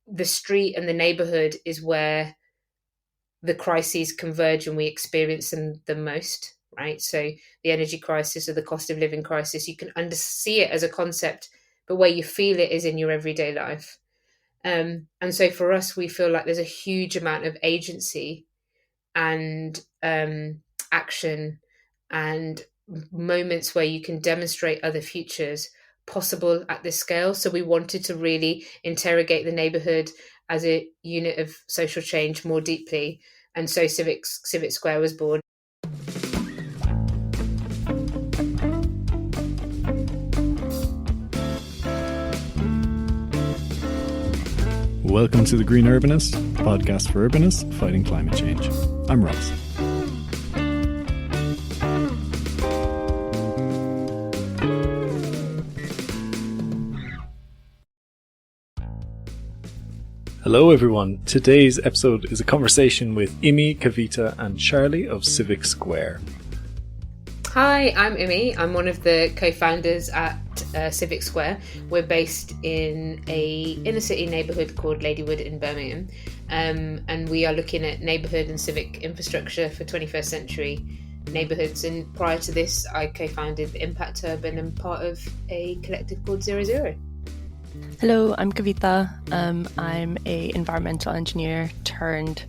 the street and the neighbourhood is where the crises converge and we experience them the most, right? So the energy crisis or the cost of living crisis, you can see it as a concept, but where you feel it is in your everyday life. And so for us, we feel like there's a huge amount of agency and action and moments where you can demonstrate other futures possible at this scale. So we wanted to really interrogate the neighbourhood as a unit of social change more deeply. And so Civic Square was born. Welcome to the Green Urbanist, a podcast for urbanists fighting climate change. I'm Ross. Hello everyone. Today's episode is a conversation with Immy, Kavita and Charlie of Civic Square. Hi, I'm Immy. I'm one of the co-founders at Civic Square. We're based in a inner city neighbourhood called Ladywood in Birmingham, and we are looking at neighbourhood and civic infrastructure for 21st century neighbourhoods. And prior to this, I co-founded Impact Urban and part of a collective called 00. Hello, I'm Kavita. I'm a environmental engineer turned,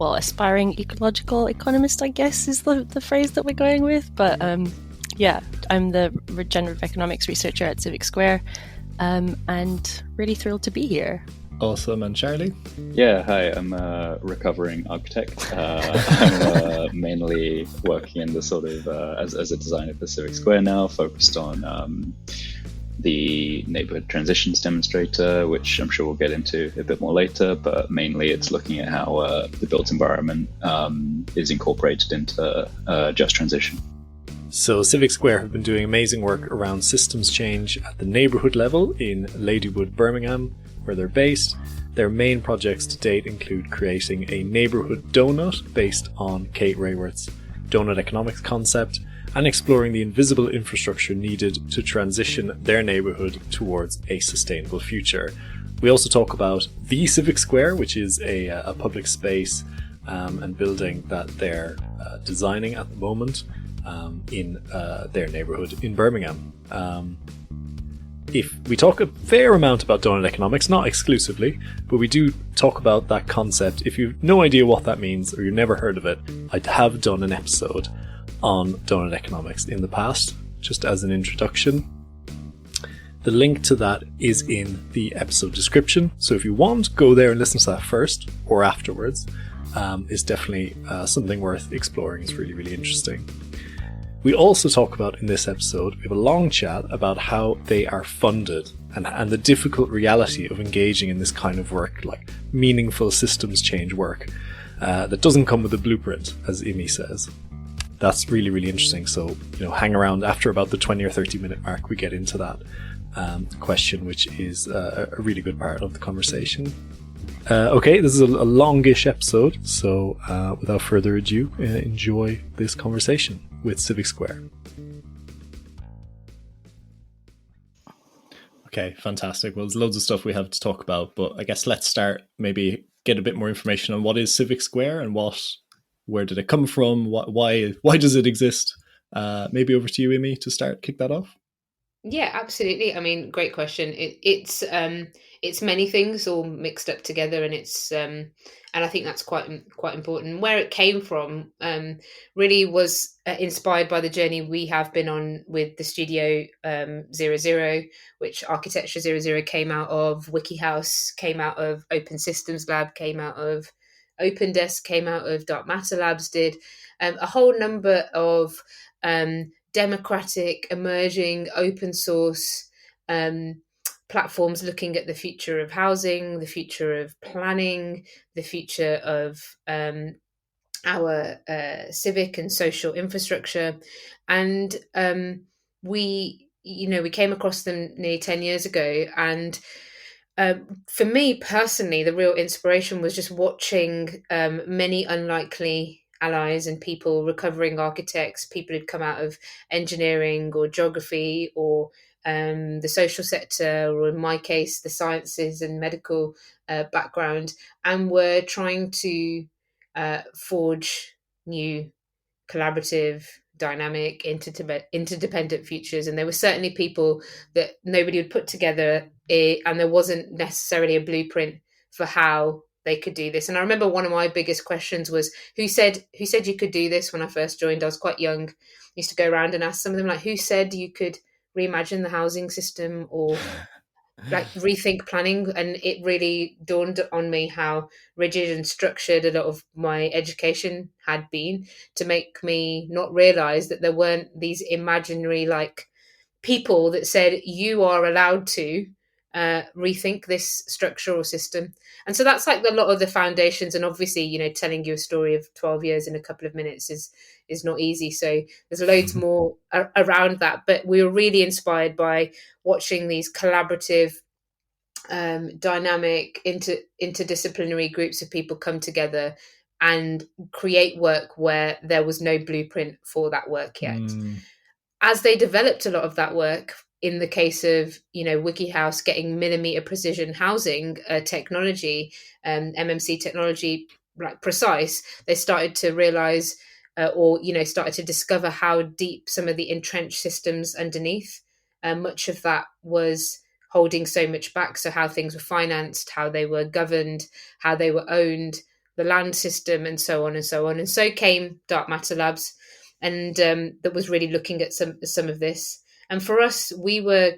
aspiring ecological economist, I guess, is the phrase that we're going with. But I'm the regenerative economics researcher at Civic Square, and really thrilled to be here. Awesome. And Charlie? Yeah, hi, I'm a recovering architect. I'm mainly working in the sort of, as a designer for Civic Square now, focused on the neighborhood transitions demonstrator, which I'm sure we'll get into a bit more later, but mainly it's looking at how the built environment is incorporated into just transition. So Civic Square have been doing amazing work around systems change at the neighbourhood level in Ladywood, Birmingham, where they're based. Their main projects to date include creating a Neighbourhood Doughnut based on Kate Raworth's Doughnut economics concept, and exploring the invisible infrastructure needed to transition their neighbourhood towards a sustainable future. We also talk about the Civic Square, which is a public space and building that they're designing at the moment in their neighbourhood in Birmingham. If we talk a fair amount about doughnut economics, not exclusively, but we do talk about that concept. If you've no idea what that means or you've never heard of it, I have done an episode on doughnut economics in the past, just as an introduction. The link to that is in the episode description, so if you want, go there and listen to that first or afterwards. It's definitely something worth exploring. It's really, really interesting. We also talk about in this episode, we have a long chat about how they are funded and the difficult reality of engaging in this kind of work, like meaningful systems change work that doesn't come with a blueprint, as Immy says. That's really, really interesting. So, hang around. After about the 20 or 30 minute mark, we get into that question, which is a really good part of the conversation. Okay, this is a longish episode. So without further ado, enjoy this conversation with Civic Square. Okay, fantastic. Well, there's loads of stuff we have to talk about, but I guess let's start, maybe get a bit more information on what is Civic Square and where did it come from? Why does it exist? Maybe over to you, Immy, to start, kick that off. Yeah, absolutely. I mean, great question. It's many things all mixed up together, and and I think that's quite important. Where it came from really was inspired by the journey we have been on with the studio 00, which Architecture 00 came out of, WikiHouse came out of, Open Systems Lab came out of, Open Desk came out of, Dark Matter Labs did, a whole number of democratic, emerging, open source platforms looking at the future of housing, the future of planning, the future of our civic and social infrastructure. And we came across them nearly 10 years ago. And for me personally, the real inspiration was just watching many unlikely allies and people, recovering architects, people who'd come out of engineering or geography or the social sector, or in my case, the sciences and medical background, and were trying to forge new collaborative, dynamic, interdependent futures. And there were certainly people that nobody would put together, and there wasn't necessarily a blueprint for how they could do this. And I remember one of my biggest questions was, who said you could do this? When I first joined, I was quite young. I used to go around and ask some of them, like, who said you could reimagine the housing system, or like rethink planning? And it really dawned on me how rigid and structured a lot of my education had been, to make me not realize that there weren't these imaginary like people that said you are allowed to rethink this structural system. And so that's like a lot of the foundations. And obviously, telling you a story of 12 years in a couple of minutes is not easy. So there's loads more around that. But we were really inspired by watching these collaborative, dynamic, interdisciplinary groups of people come together and create work where there was no blueprint for that work yet. As they developed a lot of that work, in the case of, WikiHouse getting millimeter precision housing technology, MMC technology, like precise, they started to realize, or started to discover how deep some of the entrenched systems underneath, much of that was holding so much back. So how things were financed, how they were governed, how they were owned, the land system, and so on and so on. And so came Dark Matter Labs, and that was really looking at some of this. And for us, we were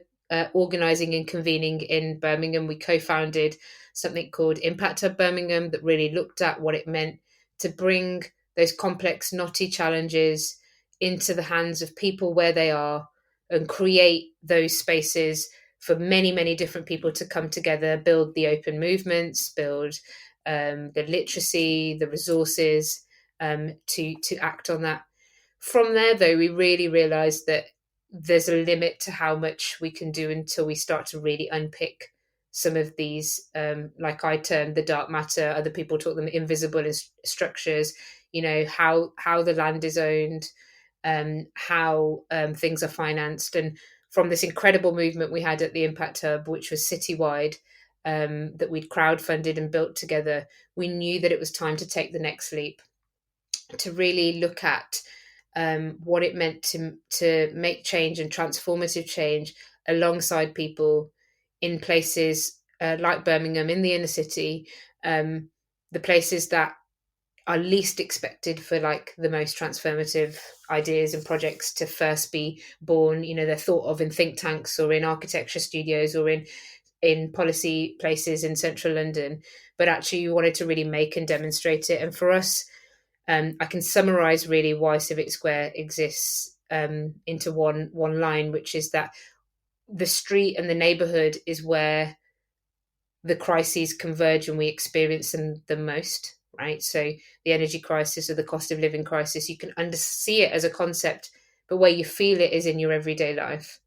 organising and convening in Birmingham. We co-founded something called Impact Hub Birmingham, that really looked at what it meant to bring those complex, knotty challenges into the hands of people where they are, and create those spaces for many, many different people to come together, build the open movements, build the literacy, the resources to act on that. From there, though, we really realised that there's a limit to how much we can do until we start to really unpick some of these, like I termed the dark matter, other people talk them invisible structures, how the land is owned, how things are financed. And from this incredible movement we had at the Impact Hub, which was citywide, that we'd crowdfunded and built together, we knew that it was time to take the next leap, to really look at what it meant to make change and transformative change alongside people in places like Birmingham, in the inner city, the places that are least expected for like the most transformative ideas and projects to first be born. They're thought of in think tanks or in architecture studios or in policy places in central London, but actually you wanted to really make and demonstrate it. And for us, I can summarize really why Civic Square exists into one line, which is that the street and the neighborhood is where the crises converge and we experience them the most, right? So the energy crisis or the cost of living crisis, you can see it as a concept, but where you feel it is in your everyday life.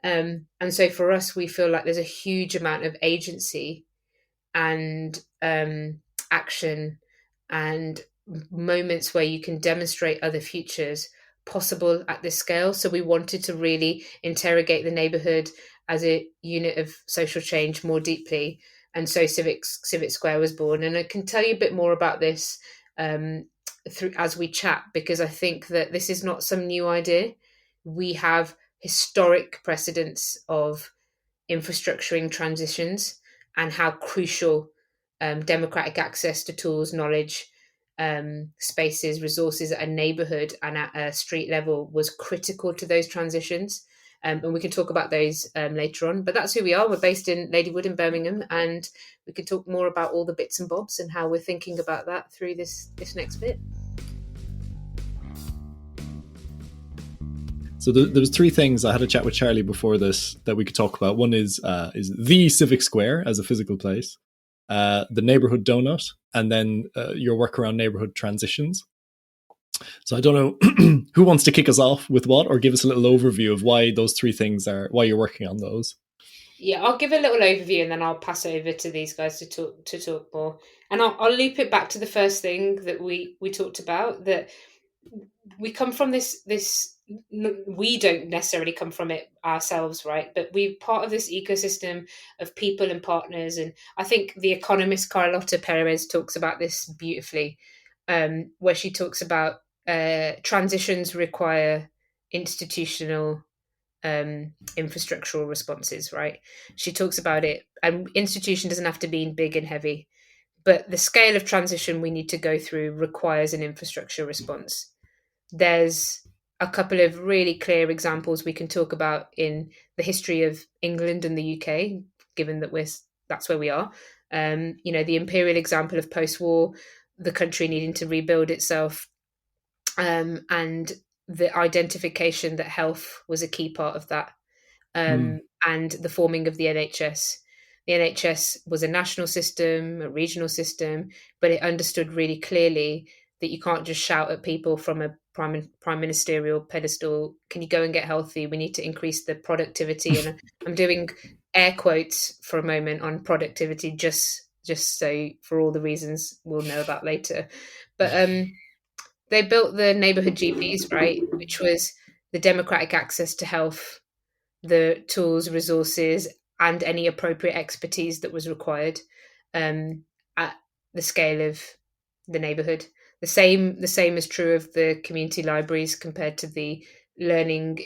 And so for us, we feel like there's a huge amount of agency and action and moments where you can demonstrate other futures possible at this scale. So we wanted to really interrogate the neighborhood as a unit of social change more deeply. And so Civic Square was born. And I can tell you a bit more about this through as we chat, because I think that this is not some new idea. We have historic precedents of infrastructuring transitions and how crucial democratic access to tools, knowledge, spaces, resources at a neighborhood and at a street level was critical to those transitions. And we can talk about those later on. But that's who we are. We're based in Ladywood in Birmingham, and we can talk more about all the bits and bobs and how we're thinking about that through this next bit. So there was three things. I had a chat with Charlie before this that we could talk about. One is the Civic Square as a physical place, the Neighbourhood Doughnut, and then your work around neighbourhood transitions. So I don't know who wants to kick us off with what, or give us a little overview of why those three things why you're working on those. Yeah, I'll give a little overview and then I'll pass over to these guys to talk more. And I'll loop it back to the first thing that we talked about, that we come from this we don't necessarily come from it ourselves, right? But we're part of this ecosystem of people and partners. And I think the economist Carlota Perez talks about this beautifully, where she talks about transitions require institutional infrastructural responses, right? She talks about it, and institution doesn't have to be big and heavy, but the scale of transition we need to go through requires an infrastructure response. There's a couple of really clear examples we can talk about in the history of England and the UK, given that that's where we are. The imperial example of post-war, the country needing to rebuild itself, and the identification that health was a key part of that, and the forming of the NHS. The NHS was a national system, a regional system, but it understood really clearly that you can't just shout at people from a prime ministerial pedestal, can you go and get healthy? We need to increase the productivity. And I'm doing air quotes for a moment on productivity, just so for all the reasons we'll know about later. But they built the neighbourhood GPs, right, which was the democratic access to health, the tools, resources, and any appropriate expertise that was required at the scale of the neighbourhood. The same is true of the community libraries compared to the learning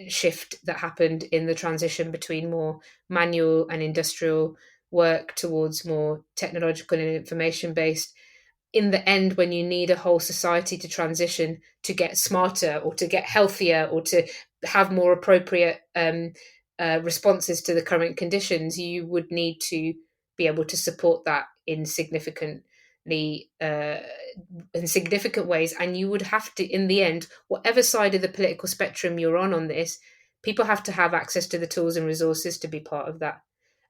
shift that happened in the transition between more manual and industrial work towards more technological and information based. In the end, when you need a whole society to transition to get smarter or to get healthier or to have more appropriate responses to the current conditions, you would need to be able to support that in significant ways. And you would have to, in the end, whatever side of the political spectrum you're on this, people have to have access to the tools and resources to be part of that.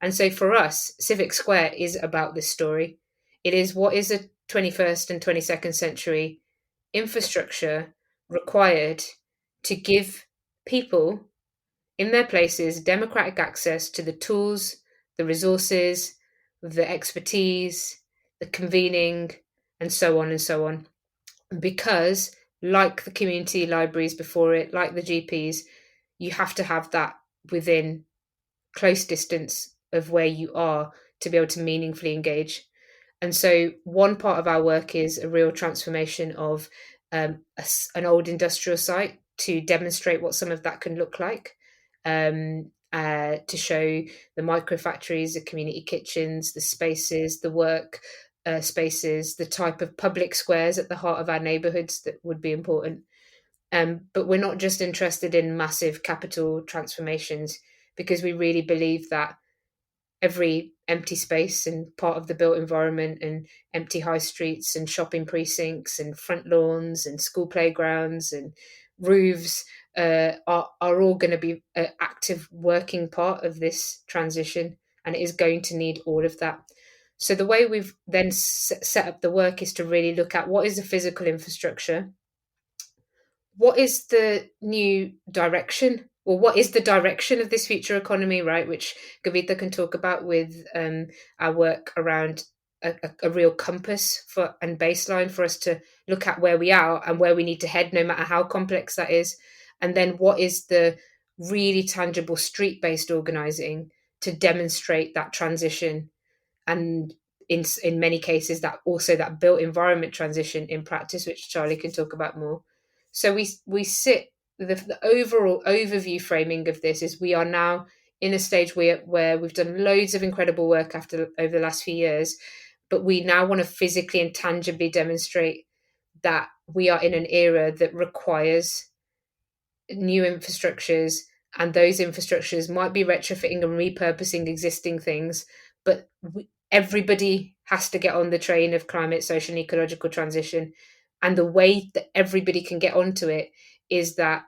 And so for us, Civic Square is about this story. It is what is a 21st and 22nd century infrastructure required to give people in their places democratic access to the tools, the resources, the expertise, the convening, and so on and so on. Because, like the community libraries before it, like the GPs, you have to have that within close distance of where you are to be able to meaningfully engage. And so one part of our work is a real transformation of an old industrial site to demonstrate what some of that can look like, to show the microfactories, the community kitchens, the spaces, the work spaces, the type of public squares at the heart of our neighbourhoods that would be important. But we're not just interested in massive capital transformations, because we really believe that every empty space and part of the built environment and empty high streets and shopping precincts and front lawns and school playgrounds and roofs are all going to be an active working part of this transition, and it is going to need all of that. So the way we've then set up the work is to really look at what is the physical infrastructure, what is the new direction, or what is the direction of this future economy, right? Which Kavita can talk about with our work around a real compass for and baseline for us to look at where we are and where we need to head, no matter how complex that is. And then what is the really tangible street-based organizing to demonstrate that transition, and in many cases that also that built environment transition in practice, which Charlie can talk about more. So we sit the overall overview framing of this is we are now in a stage where we've done loads of incredible work over the last few years, but we now want to physically and tangibly demonstrate that we are in an era that requires new infrastructures, and those infrastructures might be retrofitting and repurposing existing things, but everybody has to get on the train of climate, social, and ecological transition. And the way that everybody can get onto it is that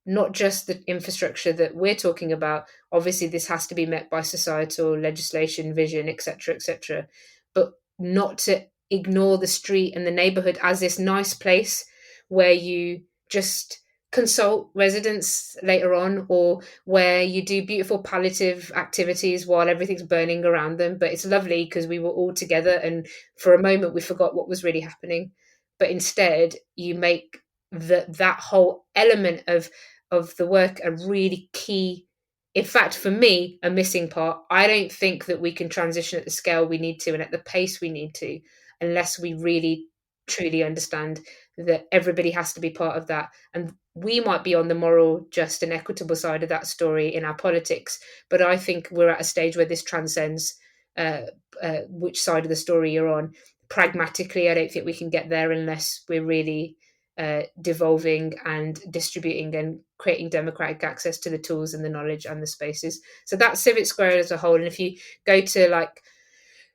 not just the infrastructure that we're talking about, obviously this has to be met by societal legislation, vision, etc., but not to ignore the street and the neighborhood as this nice place where you just consult residents later on, or where you do beautiful palliative activities while everything's burning around them. But it's lovely because we were all together and for a moment we forgot what was really happening. But instead you make that whole element of the work a really key. In fact, for me, a missing part. I don't think that we can transition at the scale we need to and at the pace we need to unless we really truly understand that everybody has to be part of that. And we might be on the moral, just, and equitable side of that story in our politics, but I think we're at a stage where this transcends which side of the story you're on. Pragmatically, I don't think we can get there unless we're really devolving and distributing and creating democratic access to the tools and the knowledge and the spaces. So that's Civic Square as a whole. And if you go to like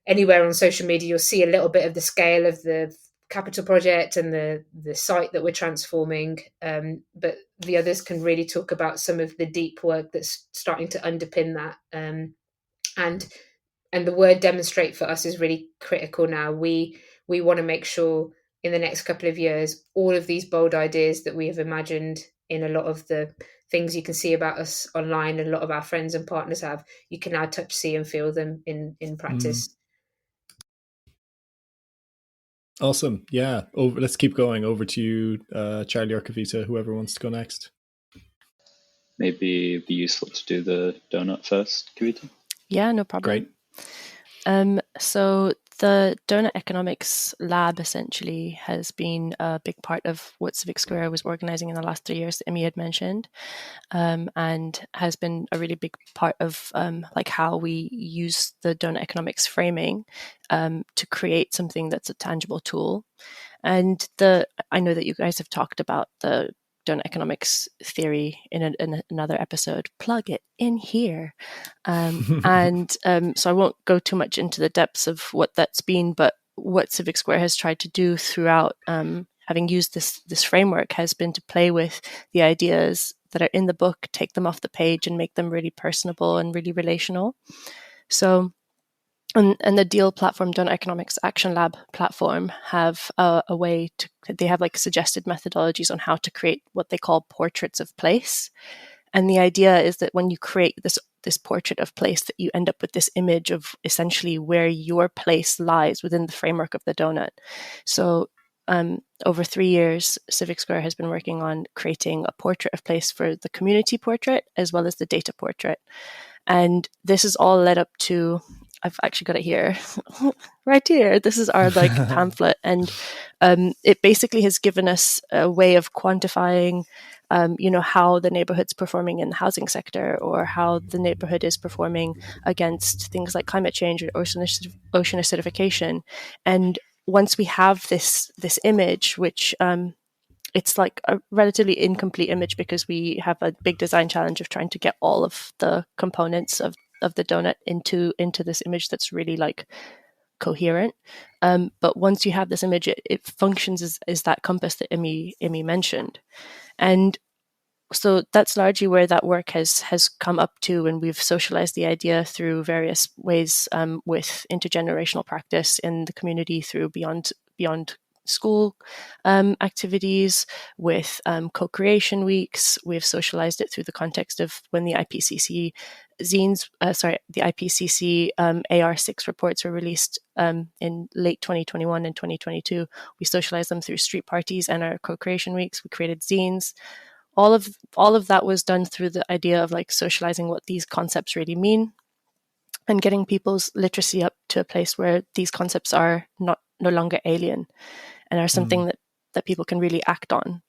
anywhere on social media, you'll see a little bit of the scale of the capital project and the site that we're transforming. But the others can really talk about some of the deep work that's starting to underpin that. And the word demonstrate for us is really critical now. We want to make sure in the next couple of years, all of these bold ideas that we have imagined in a lot of the things you can see about us online and a lot of our friends and partners have, you can now touch, see and feel them in practice. Awesome. Yeah. Let's keep going. Over to you, Charlie or Kavita, whoever wants to go next. Maybe it'd be useful to do the donut first, Kavita. Yeah, no problem. Great. So the Doughnut Economics Lab essentially has been a big part of what Civic Square was organizing in the last 3 years that Immy had mentioned, and has been a really big part of like how we use the Doughnut Economics framing to create something that's a tangible tool. And I know that you guys have talked about the Doughnut Economics theory in another episode. Plug it in here. So I won't go too much into the depths of what that's been, but what Civic Square has tried to do throughout having used this framework has been to play with the ideas that are in the book, take them off the page and make them really personable and really relational. So and the Deal platform, Doughnut Economics Action Lab platform, have a way to, they have like suggested methodologies on how to create what they call portraits of place. And the idea is that when you create this portrait of place, that you end up with this image of essentially where your place lies within the framework of the donut. So over 3 years, Civic Square has been working on creating a portrait of place for the community portrait as well as the data portrait. And this is all led up to, I've actually got it here, right here. This is our like pamphlet, and it basically has given us a way of quantifying, how the neighborhood's performing in the housing sector, or how the neighborhood is performing against things like climate change or ocean acidification. And once we have this image, which it's like a relatively incomplete image because we have a big design challenge of trying to get all of the components of the donut into this image that's really like coherent. But once you have this image, it functions as that compass that Immy mentioned. And so that's largely where that work has come up to, and we've socialized the idea through various ways with intergenerational practice in the community, through beyond school activities, with co-creation weeks. We've socialized it through the context of when the IPCC AR6 reports were released in late 2021 and 2022. We socialized them through street parties and our co-creation weeks. We created zines. All of that was done through the idea of like socializing what these concepts really mean and getting people's literacy up to a place where these concepts are no longer alien and are something that people can really act on.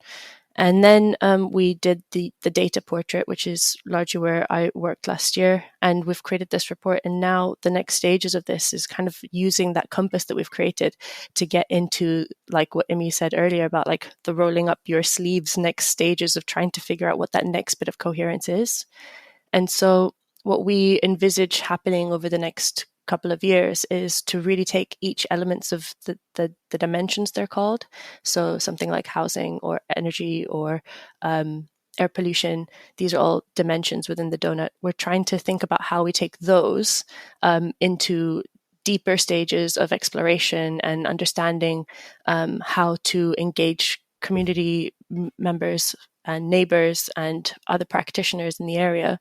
And then we did the data portrait, which is largely where I worked last year. And we've created this report. And now the next stages of this is kind of using that compass that we've created to get into like what Immy said earlier about like the rolling up your sleeves next stages of trying to figure out what that next bit of coherence is. And so what we envisage happening over the next couple of years is to really take each elements of the dimensions, they're called. So something like housing or energy or air pollution, these are all dimensions within the donut. We're trying to think about how we take those into deeper stages of exploration and understanding how to engage community members and neighbors and other practitioners in the area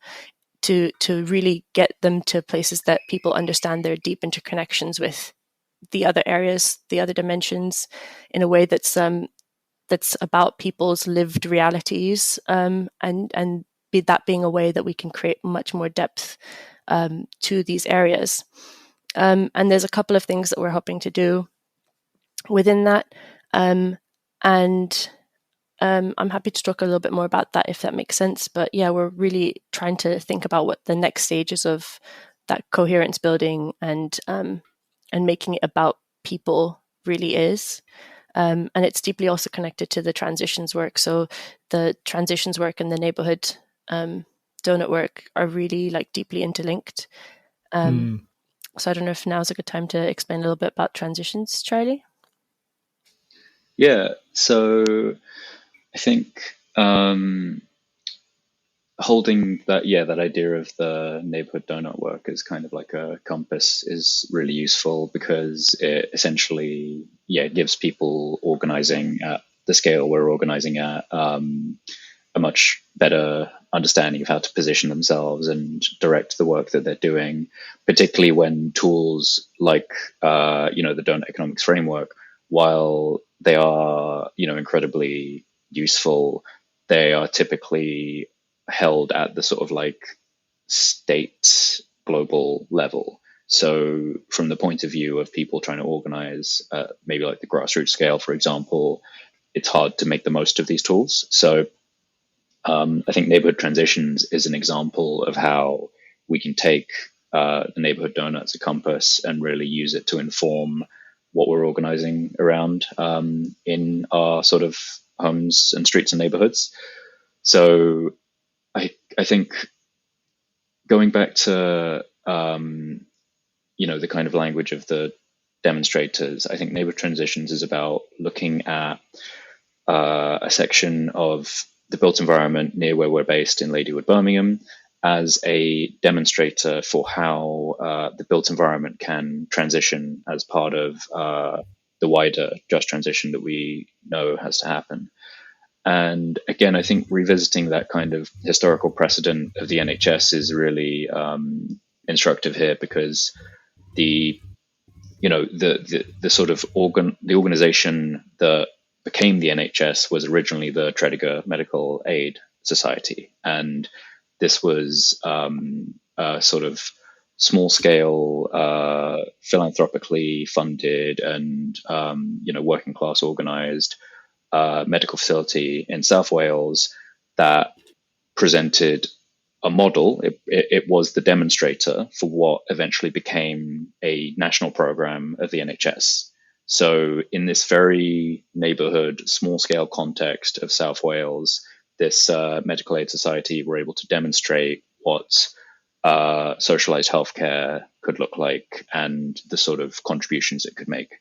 to really get them to places that people understand their deep interconnections with the other areas, the other dimensions, in a way that's that's about people's lived realities, and be that being a way that we can create much more depth to these areas. And there's a couple of things that we're hoping to do within that. And I'm happy to talk a little bit more about that if that makes sense. But yeah, we're really trying to think about what the next stages of that coherence building and making it about people really is. And it's deeply also connected to the transitions work. So the transitions work and the neighborhood donut work are really like deeply interlinked. So I don't know if now's a good time to explain a little bit about transitions, Charlie. Yeah, so I think holding that idea of the neighborhood donut work as kind of like a compass is really useful, because it essentially gives people organizing at the scale we're organizing at a much better understanding of how to position themselves and direct the work that they're doing, particularly when tools like the donut economics framework, while they are incredibly useful, they are typically held at the sort of like state global level. So from the point of view of people trying to organize maybe like the grassroots scale, for example, it's hard to make the most of these tools. So I think neighborhood transitions is an example of how we can take the neighborhood donut as a compass and really use it to inform what we're organizing around in our sort of homes and streets and neighborhoods. So I think going back to the kind of language of the demonstrators, I think neighborhood transitions is about looking at a section of the built environment near where we're based in Ladywood, Birmingham, as a demonstrator for how the built environment can transition as part of the wider just transition that we know has to happen. And again, I think revisiting that kind of historical precedent of the NHS is really instructive here, because the sort of the organization that became the NHS was originally the Tredegar Medical Aid Society, and this was a sort of small scale, philanthropically funded and working class organized medical facility in South Wales that presented a model. It was the demonstrator for what eventually became a national program of the NHS. So in this very neighborhood, small scale context of South Wales, this medical aid society were able to demonstrate what socialized healthcare could look like and the sort of contributions it could make.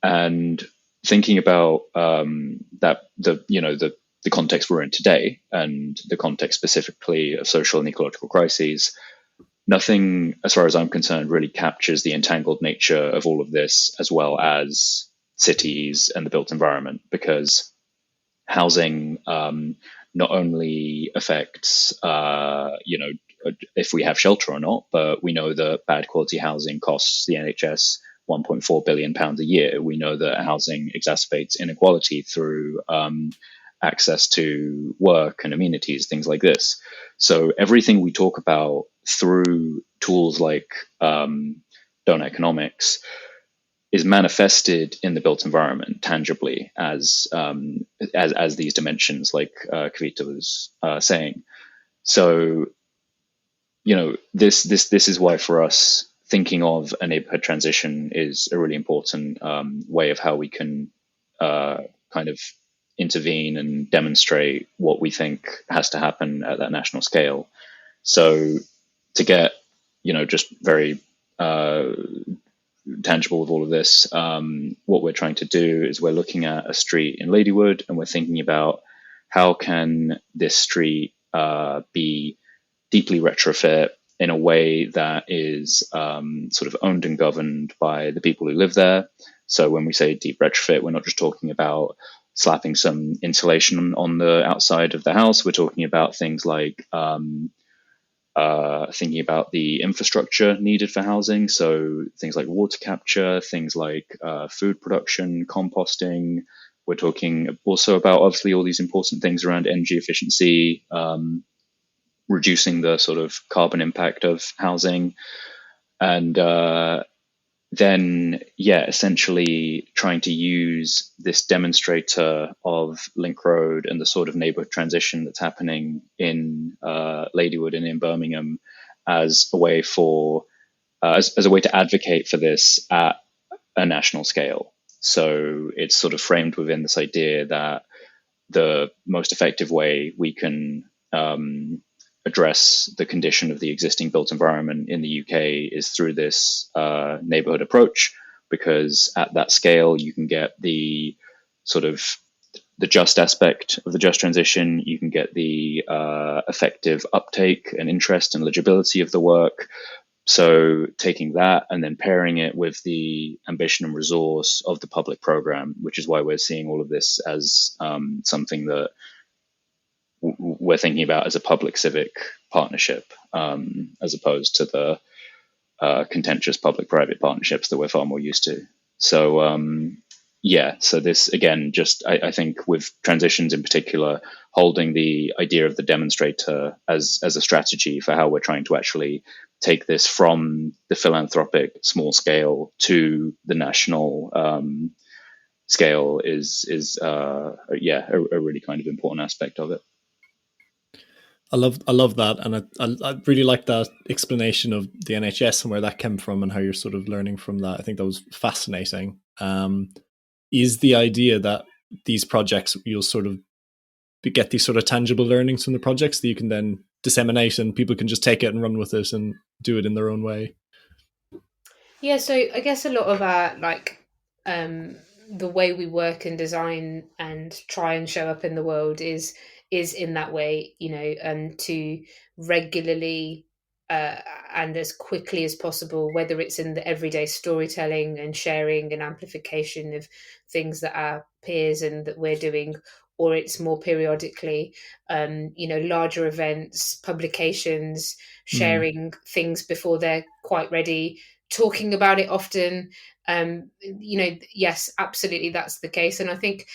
And thinking about the context we're in today and the context specifically of social and ecological crises, nothing, as far as I'm concerned, really captures the entangled nature of all of this, as well as cities and the built environment, because housing not only affects, if we have shelter or not, but we know that bad quality housing costs the NHS £1.4 billion a year. We know that housing exacerbates inequality through access to work and amenities, things like this. So everything we talk about through tools like donut economics is manifested in the built environment tangibly as these dimensions, like Kavita was saying. So, this is why for us, thinking of a neighborhood transition is a really important way of how we can kind of intervene and demonstrate what we think has to happen at that national scale. So to get, just very tangible with all of this, what we're trying to do is we're looking at a street in Ladywood and we're thinking about how can this street be deeply retrofit in a way that is sort of owned and governed by the people who live there. So when we say deep retrofit, we're not just talking about slapping some insulation on the outside of the house. We're talking about things like thinking about the infrastructure needed for housing. So things like water capture, things like food production, composting, We're talking also about obviously all these important things around energy efficiency, reducing the sort of carbon impact of housing, and then, essentially trying to use this demonstrator of Link Road and the sort of neighborhood transition that's happening in Ladywood and in Birmingham as a way for as a way to advocate for this at a national scale. So it's sort of framed within this idea that the most effective way we can address the condition of the existing built environment in the UK is through this neighborhood approach, because at that scale you can get the sort of the just aspect of the just transition, you can get the effective uptake and interest and legibility of the work. So taking that and then pairing it with the ambition and resource of the public program, which is why we're seeing all of this as something that we're thinking about as a public-civic partnership, as opposed to the contentious public-private partnerships that we're far more used to. So, so this, again, just I think with transitions in particular, holding the idea of the demonstrator as a strategy for how we're trying to actually take this from the philanthropic small scale to the national scale is a really kind of important aspect of it. I love that, and I really like that explanation of the NHS and where that came from and how you're sort of learning from that. I think that was fascinating. Is the idea that these projects, you'll sort of get these sort of tangible learnings from the projects that you can then disseminate and people can just take it and run with it and do it in their own way? Yeah, so I guess a lot of our the way we work and design and try and show up in the world is in that way, and to regularly and as quickly as possible, whether it's in the everyday storytelling and sharing and amplification of things that our peers and that we're doing, or it's more periodically, larger events, publications, sharing things before they're quite ready, talking about it often. Yes, absolutely, that's the case. And I think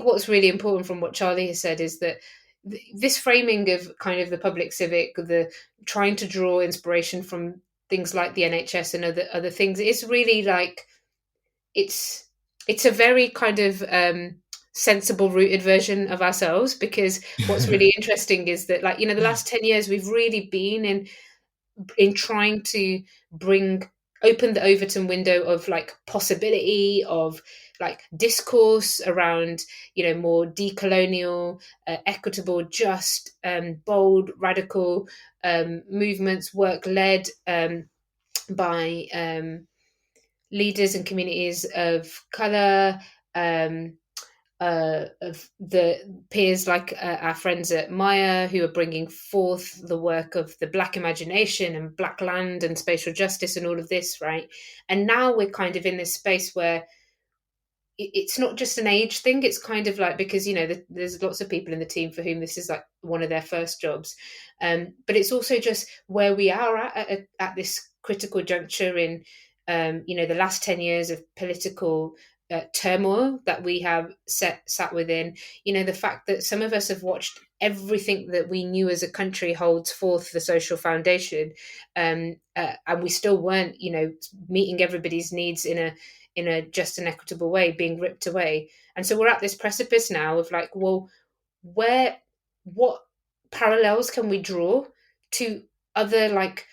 what's really important from what Charlie has said is that this framing of kind of the public civic, the trying to draw inspiration from things like the NHS and other things, is really like it's a very kind of sensible rooted version of ourselves, because what's really interesting is that, like, the last 10 years we've really been in trying to open the Overton window of like possibility, of like discourse around, more decolonial, equitable, just, bold, radical movements, work led by leaders and communities of colour, of the peers like our friends at Maya, who are bringing forth the work of the Black imagination and Black land and spatial justice and all of this, right? And now we're kind of in this space where it's not just an age thing. It's kind of like, because there's lots of people in the team for whom this is like one of their first jobs, but it's also just where we are at this critical juncture in the last 10 years of political turmoil that we have sat within. The fact that some of us have watched everything that we knew as a country holds forth the social foundation, and we still weren't meeting everybody's needs in a just and equitable way, being ripped away. And so we're at this precipice now of like, well, what parallels can we draw to other like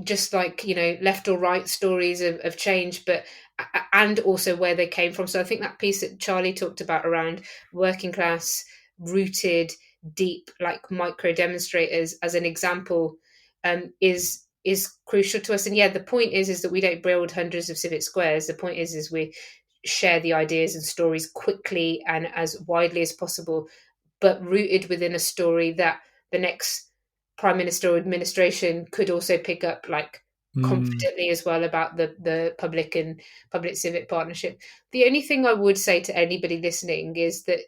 just like left or right stories of change, but and also where they came from. So I think that piece that Charlie talked about around working class rooted deep like micro demonstrators as an example is crucial to us. And the point is that we don't build hundreds of civic squares. The point is we share the ideas and stories quickly and as widely as possible, but rooted within a story that the next Prime Minister or administration could also pick up like confidently as well, about the public and public civic partnership. The only thing I would say to anybody listening is that,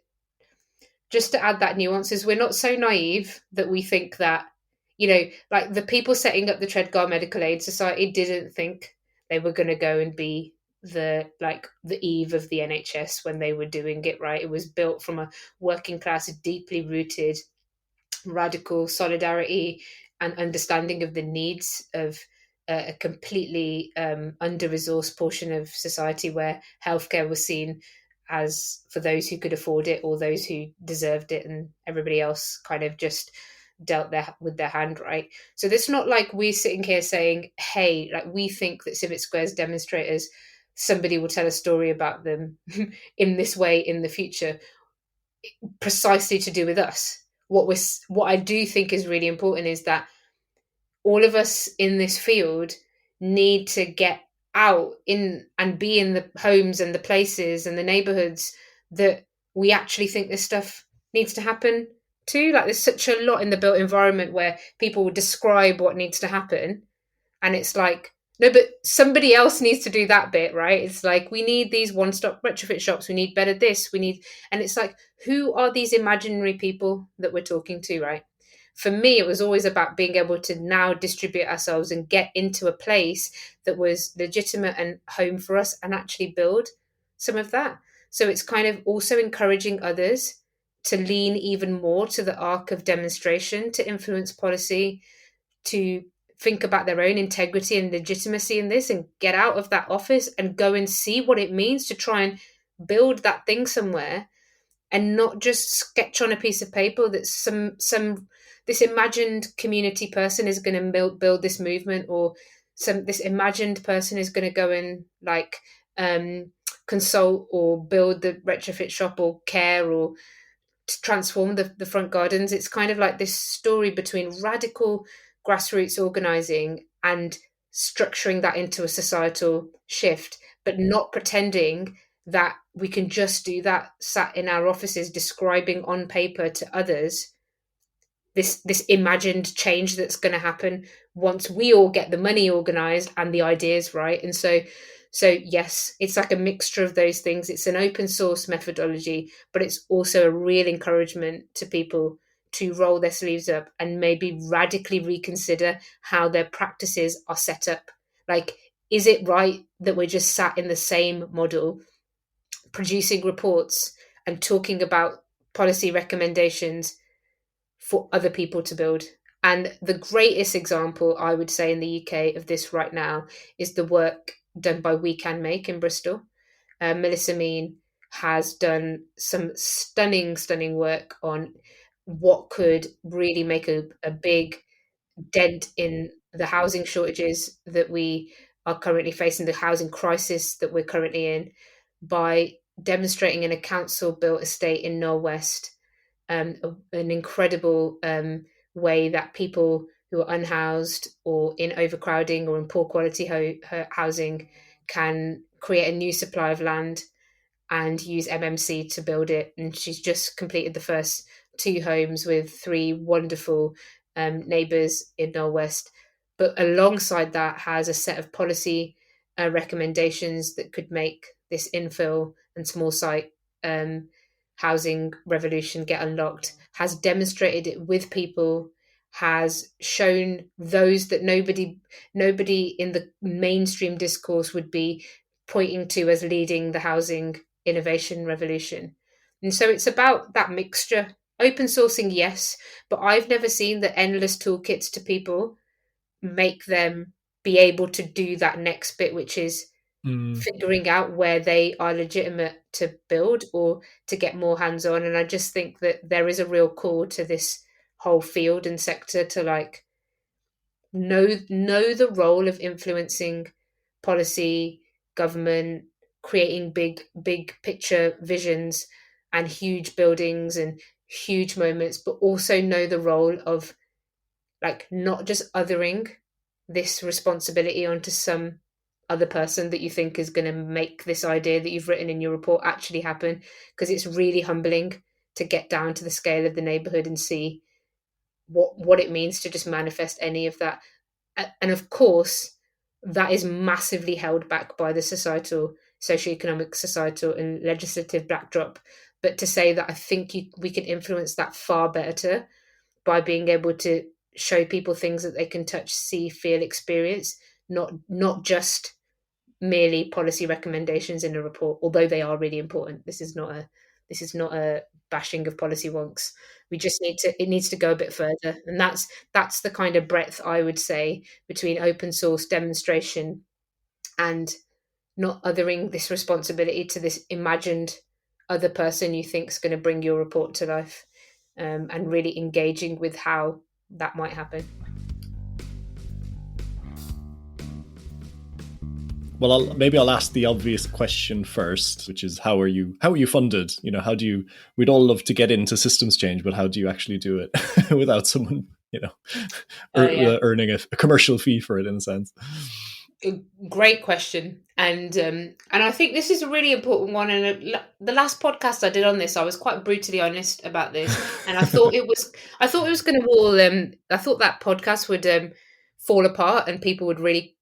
just to add that nuance, is we're not so naive that we think that, like the people setting up the Tredegar Medical Aid Society didn't think they were going to go and be the eve of the NHS when they were doing it, right? It was built from a working class, deeply rooted, radical solidarity and understanding of the needs of a completely under-resourced portion of society, where healthcare was seen as for those who could afford it or those who deserved it, and everybody else kind of just dealt with their hand, right? So it's not like we're sitting here saying, hey, like, we think that Civic Square's demonstrators, somebody will tell a story about them in this way in the future, precisely to do with us. What I do think is really important is that all of us in this field need to get out in and be in the homes and the places and the neighborhoods that we actually think this stuff needs to happen to. Like, there's such a lot in the built environment where people will describe what needs to happen, and it's like, no, but somebody else needs to do that bit, right? It's like, we need these one-stop retrofit shops, we need better this, we need, and it's like, who are these imaginary people that we're talking to, right? For me, it was always about being able to now distribute ourselves and get into a place that was legitimate and home for us and actually build some of that. So it's kind of also encouraging others to lean even more to the arc of demonstration, to influence policy, to think about their own integrity and legitimacy in this, and get out of that office and go and see what it means to try and build that thing somewhere, and not just sketch on a piece of paper that some this imagined community person is going to build this movement, or this imagined person is going to go and like consult or build the retrofit shop or care or to transform the front gardens. It's kind of like this story between radical grassroots organizing and structuring that into a societal shift, but not pretending that we can just do that sat in our offices describing on paper to others this imagined change that's going to happen once we all get the money organized and the ideas right. And so yes, it's like a mixture of those things. It's an open source methodology, but it's also a real encouragement to people to roll their sleeves up and maybe radically reconsider how their practices are set up. Like, is it right that we're just sat in the same model, producing reports and talking about policy recommendations for other people to build? And the greatest example, I would say, in the UK of this right now is the work done by We Can Make in Bristol. Melissa Mean has done some stunning work on what could really make a big dent in the housing shortages that we are currently facing, the housing crisis that we're currently in, by demonstrating in a council-built estate in Norwest an incredible way that people who are unhoused or in overcrowding or in poor quality housing can create a new supply of land and use MMC to build it. And she's just completed the first 2 homes with 3 wonderful neighbours in Norwest. But alongside that has a set of policy recommendations that could make this infill and small site housing revolution get unlocked, has demonstrated it with people, has shown those that nobody in the mainstream discourse would be pointing to as leading the housing innovation revolution. And so it's about that mixture. Open sourcing, yes, but I've never seen the endless toolkits to people make them be able to do that next bit, which is figuring out where they are legitimate to build or to get more hands-on. And I just think that there is a real call to this whole field and sector to like know the role of influencing policy, government, creating big picture visions and huge buildings and huge moments, but also know the role of like not just othering this responsibility onto some other person that you think is going to make this idea that you've written in your report actually happen, because it's really humbling to get down to the scale of the neighborhood and see what it means to just manifest any of that. And of course that is massively held back by the socioeconomic societal and legislative backdrop. But to say that I think we can influence that far better by being able to show people things that they can touch, see, feel, experience, not just merely policy recommendations in a report, although they are really important. This is not a bashing of policy wonks. We just it needs to go a bit further. And that's the kind of breadth, I would say, between open source demonstration and not othering this responsibility to this imagined other person you think is going to bring your report to life, and really engaging with how that might happen. Well, maybe I'll ask the obvious question first, which is how are you funded? We'd all love to get into systems change, but how do you actually do it without someone, earning a commercial fee for it, in a sense? Great question, and I think this is a really important one. And the last podcast I did on this, I was quite brutally honest about this, and I thought it was going to all. I thought that podcast would fall apart and people would really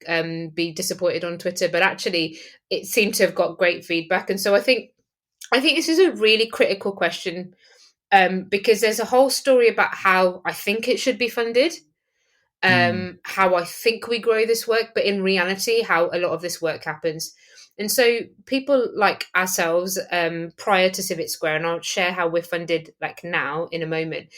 be disappointed on Twitter, but actually, it seemed to have got great feedback. And so I think this is a really critical question, because there's a whole story about how I think it should be funded. How I think we grow this work, but in reality, how a lot of this work happens. And so people like ourselves, prior to Civic Square, and I'll share how we're funded like now in a moment,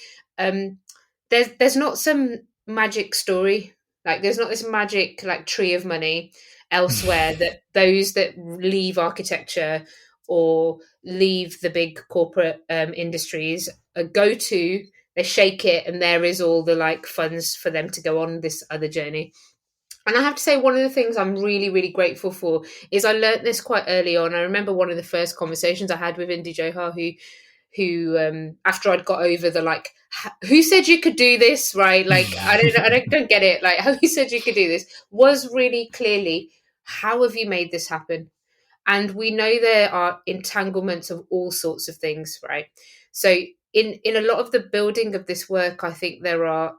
there's not some magic story. Like there's not this magic like tree of money elsewhere that those that leave architecture or leave the big corporate industries go to. They shake it and there is all the like funds for them to go on this other journey. And I have to say, one of the things I'm really, really grateful for is I learned this quite early on. I remember one of the first conversations I had with Indy Johar, who after I'd got over the like, who said you could do this, right? Like, I don't get it. Like, who said you could do this was really clearly, how have you made this happen? And we know there are entanglements of all sorts of things, right? So in a lot of the building of this work, I think the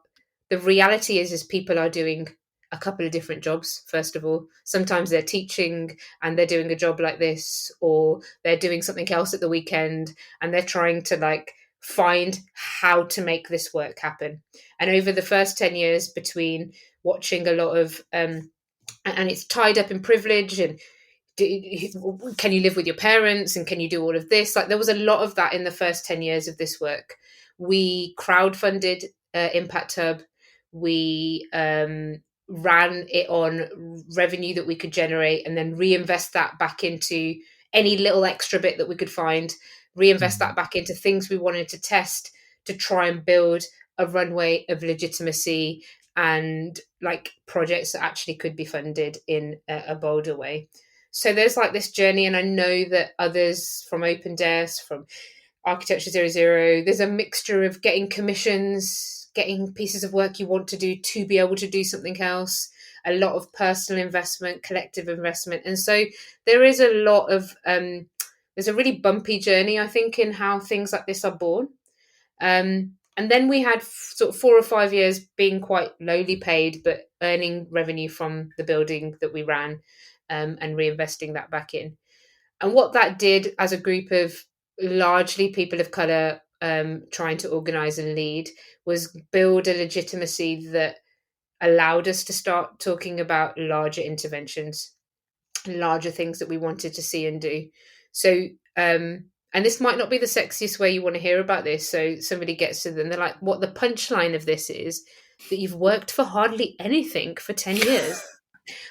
reality is people are doing a couple of different jobs. First of all, sometimes they're teaching and they're doing a job like this, or they're doing something else at the weekend and they're trying to like find how to make this work happen. And over the first 10 years, between watching a lot of, and it's tied up in privilege and can you live with your parents and can you do all of this? Like there was a lot of that in the first 10 years of this work. We crowdfunded Impact Hub. We ran it on revenue that we could generate and then reinvest that back into any little extra bit that we could find, reinvest that back into things we wanted to test to try and build a runway of legitimacy and like projects that actually could be funded in a bolder way. So there's like this journey, and I know that others from Open Desk, from Architecture 00, there's a mixture of getting commissions, getting pieces of work you want to do to be able to do something else, a lot of personal investment, collective investment. And so there is a lot of, there's a really bumpy journey, I think, in how things like this are born. And then we had sort of 4 or 5 years being quite lowly paid, but earning revenue from the building that we ran. And reinvesting that back in. And what that did as a group of largely people of colour trying to organise and lead was build a legitimacy that allowed us to start talking about larger interventions, larger things that we wanted to see and do. So, and this might not be the sexiest way you want to hear about this. So somebody gets to them, they're like, what the punchline of this is that you've worked for hardly anything for 10 years.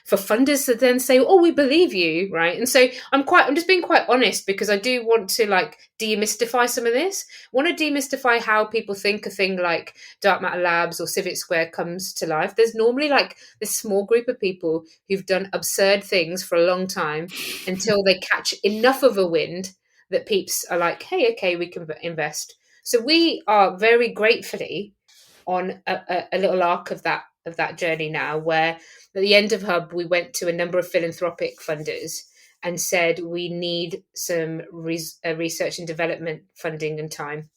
For funders to then say, oh, we believe you, right? And so I'm just being quite honest, because I do want to like demystify some of this. I want to demystify how people think a thing like Dark Matter Labs or Civic Square comes to life. There's normally like this small group of people who've done absurd things for a long time until they catch enough of a wind that peeps are like, hey, okay, we can invest. So we are very gratefully on a little arc of that journey now, where at the end of Hub, we went to a number of philanthropic funders and said, we need some research and development funding and time.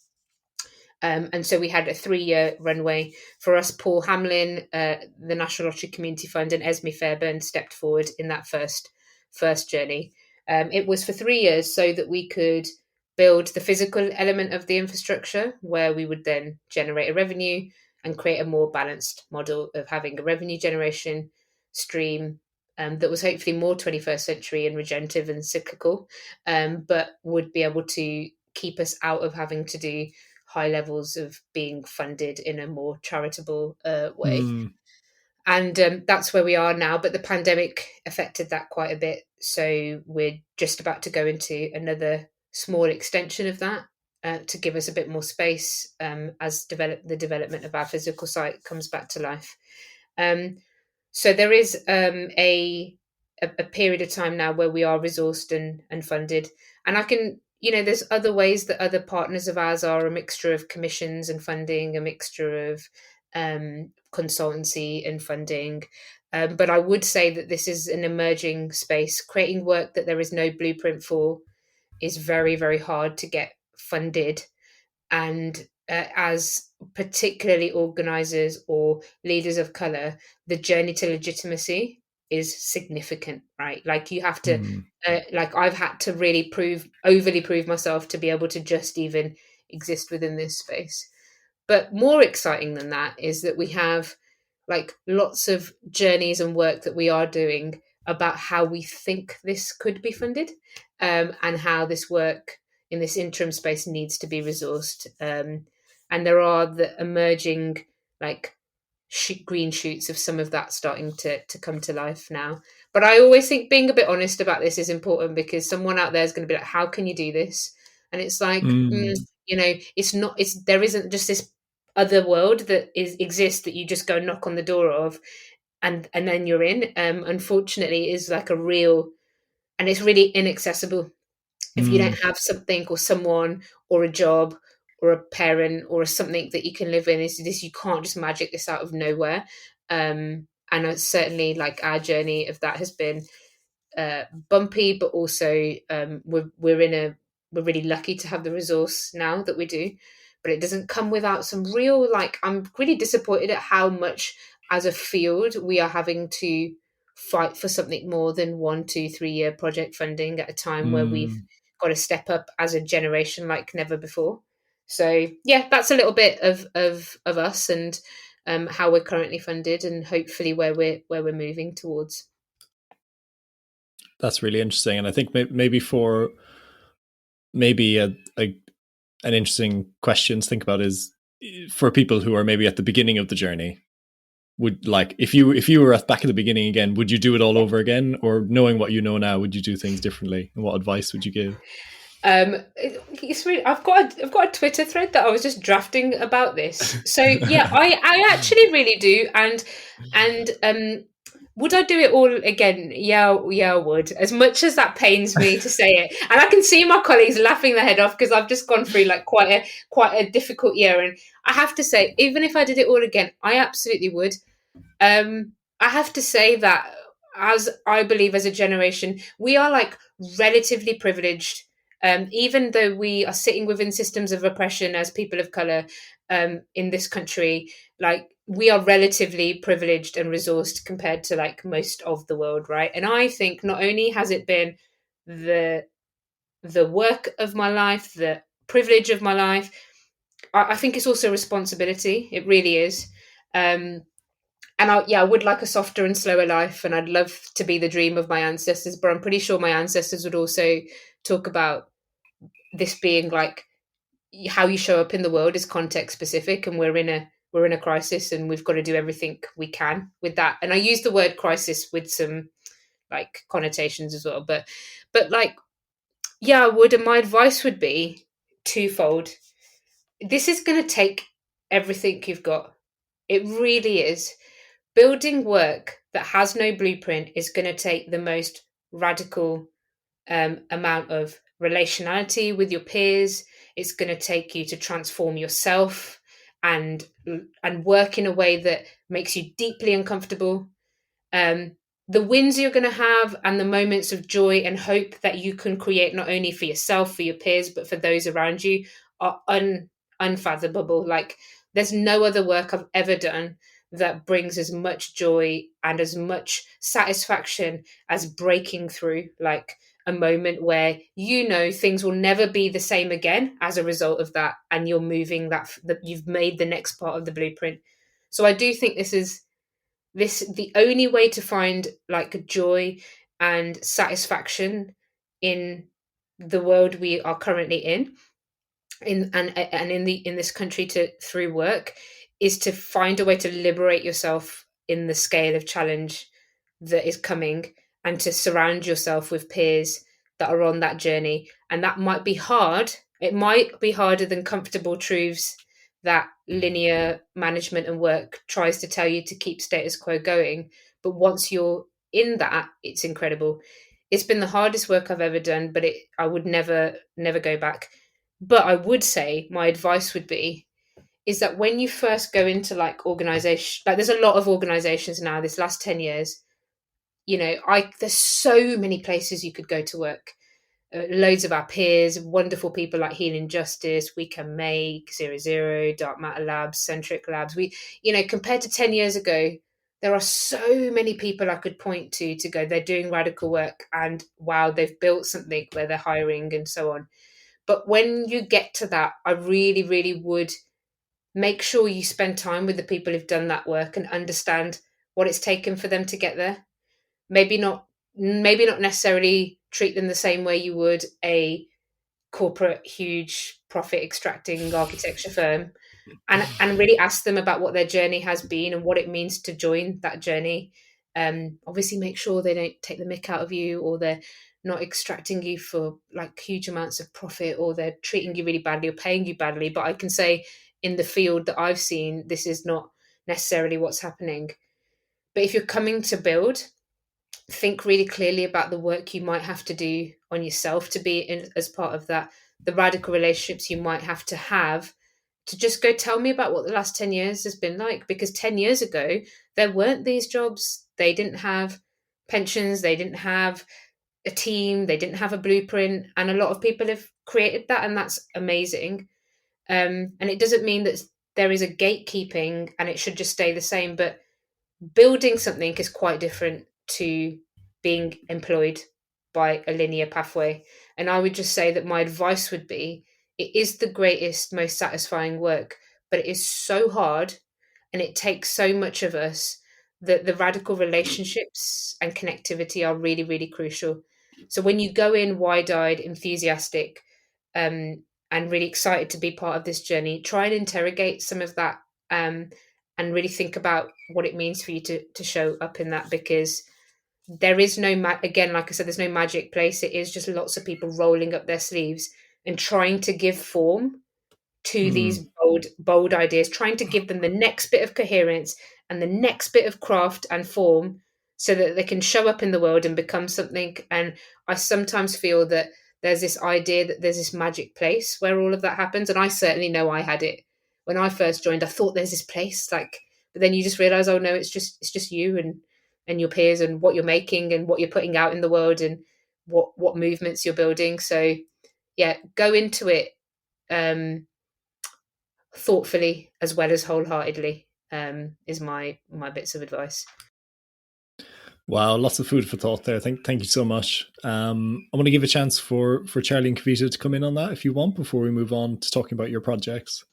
And so we had a 3-year runway. For us, Paul Hamlin, the National Lottery Community Fund, and Esme Fairbairn stepped forward in that first journey. It was for 3 years so that we could build the physical element of the infrastructure, where we would then generate a revenue and create a more balanced model of having a revenue generation stream, that was hopefully more 21st century and regenerative and cyclical, but would be able to keep us out of having to do high levels of being funded in a more charitable way. And that's where we are now. But the pandemic affected that quite a bit. So we're just about to go into another small extension of that to give us a bit more space as the development of our physical site comes back to life. So there is a period of time now where we are resourced and funded. And I can, there's other ways that other partners of ours are a mixture of commissions and funding, a mixture of consultancy and funding. But I would say that this is an emerging space. Creating work that there is no blueprint for is very, very hard to get funded. And as particularly organisers or leaders of colour, the journey to legitimacy is significant, right? Like you have to, like I've had to really overly prove myself to be able to just even exist within this space. But more exciting than that is that we have like lots of journeys and work that we are doing about how we think this could be funded, and how this work in this interim space needs to be resourced. And there are the emerging like green shoots of some of that starting to come to life now. But I always think being a bit honest about this is important, because someone out there is going to be like, how can you do this? And it's like, there isn't just this other world that exists that you just go knock on the door of and then you're in. Unfortunately, is like a real, and it's really inaccessible if you don't have something or someone or a job or a parent or something that you can live in. Is this, you can't just magic this out of nowhere. And certainly like our journey of that has been bumpy, but also we're really lucky to have the resource now that we do. But it doesn't come without some real, like, I'm really disappointed at how much as a field we are having to fight for something more than 1, 2, 3 year project funding at a time where we've got to step up as a generation like never before. So yeah, that's a little bit of us and how we're currently funded and hopefully where we're moving towards. That's really interesting. And I think maybe an interesting question to think about is for people who are maybe at the beginning of the journey, would like, if you were back at the beginning again, would you do it all over again? Or knowing what you know now, would you do things differently? And what advice would you give? It's really, I've got a Twitter thread that I was just drafting about this. So yeah, I actually really do. And would I do it all again? Yeah, I would. As much as that pains me to say it, and I can see my colleagues laughing their head off because I've just gone through like quite a difficult year. And I have to say, even if I did it all again, I absolutely would. I have to say that, as I believe as a generation, we are like relatively privileged. Even though we are sitting within systems of oppression as people of colour in this country, like we are relatively privileged and resourced compared to like most of the world, right? And I think not only has it been the work of my life, the privilege of my life, I think it's also a responsibility. It really is. And I would like a softer and slower life, and I'd love to be the dream of my ancestors, but I'm pretty sure my ancestors would also talk about this being like how you show up in the world is context specific, and we're in a crisis, and we've got to do everything we can with that. And I use the word crisis with some like connotations as well, but like, yeah, I would. And my advice would be twofold. This is going to take everything you've got. It really is. Building work that has no blueprint is going to take the most radical amount of relationality with your peers. It's going to take you to transform yourself and work in a way that makes you deeply uncomfortable. The wins you're going to have and the moments of joy and hope that you can create not only for yourself, for your peers, but for those around you are unfathomable. Like, there's no other work I've ever done that brings as much joy and as much satisfaction as breaking through like a moment where things will never be the same again as a result of that, and you're moving that you've made the next part of the blueprint. So I do think this is the only way to find like joy and satisfaction in the world we are currently in this country to through work is to find a way to liberate yourself in the scale of challenge that is coming, and to surround yourself with peers that are on that journey. And that might be hard. It might be harder than comfortable truths that linear management and work tries to tell you to keep status quo going. But once you're in that, it's incredible. It's been the hardest work I've ever done, but I would never go back. But I would say my advice would be is that when you first go into like organization, like there's a lot of organizations now this last 10 years, there's so many places you could go to work. Loads of our peers, wonderful people like Healing Justice, We Can Make, 00, Dark Matter Labs, Centric Labs. Compared to 10 years ago, there are so many people I could point to go, they're doing radical work and wow, they've built something where they're hiring and so on. But when you get to that, I really, really would make sure you spend time with the people who've done that work and understand what it's taken for them to get there. Maybe not necessarily treat them the same way you would a corporate, huge profit extracting architecture firm, and really ask them about what their journey has been and what it means to join that journey. Obviously make sure they don't take the mick out of you, or they're not extracting you for like huge amounts of profit, or they're treating you really badly or paying you badly. But I can say in the field that I've seen, this is not necessarily what's happening. But if you're coming to build, think really clearly about the work you might have to do on yourself to be in as part of that, the radical relationships you might have to just go tell me about what the last 10 years has been like. Because 10 years ago, there weren't these jobs. They didn't have pensions. They didn't have a team. They didn't have a blueprint. And a lot of people have created that, and that's amazing. And it doesn't mean that there is a gatekeeping and it should just stay the same. But building something is quite different to being employed by a linear pathway. And I would just say that my advice would be, it is the greatest, most satisfying work, but it is so hard and it takes so much of us that the radical relationships and connectivity are really, really crucial. So when you go in wide-eyed, enthusiastic, and really excited to be part of this journey, try and interrogate some of that, and really think about what it means for you to show up in that, because there is no, again, like I said, there's no magic place. It is just lots of people rolling up their sleeves and trying to give form to these bold ideas, trying to give them the next bit of coherence and the next bit of craft and form so that they can show up in the world and become something. And I sometimes feel that there's this idea that there's this magic place where all of that happens. And I certainly know I had it when I first joined. I thought there's this place, like, but then you just realize, oh no, it's just you and your peers and what you're making and what you're putting out in the world and what movements you're building. So yeah, go into it thoughtfully as well as wholeheartedly, is my bits of advice. Wow, lots of food for thought there. Thank you so much. I want to give a chance for Charlie and Kavita to come in on that if you want before we move on to talking about your projects.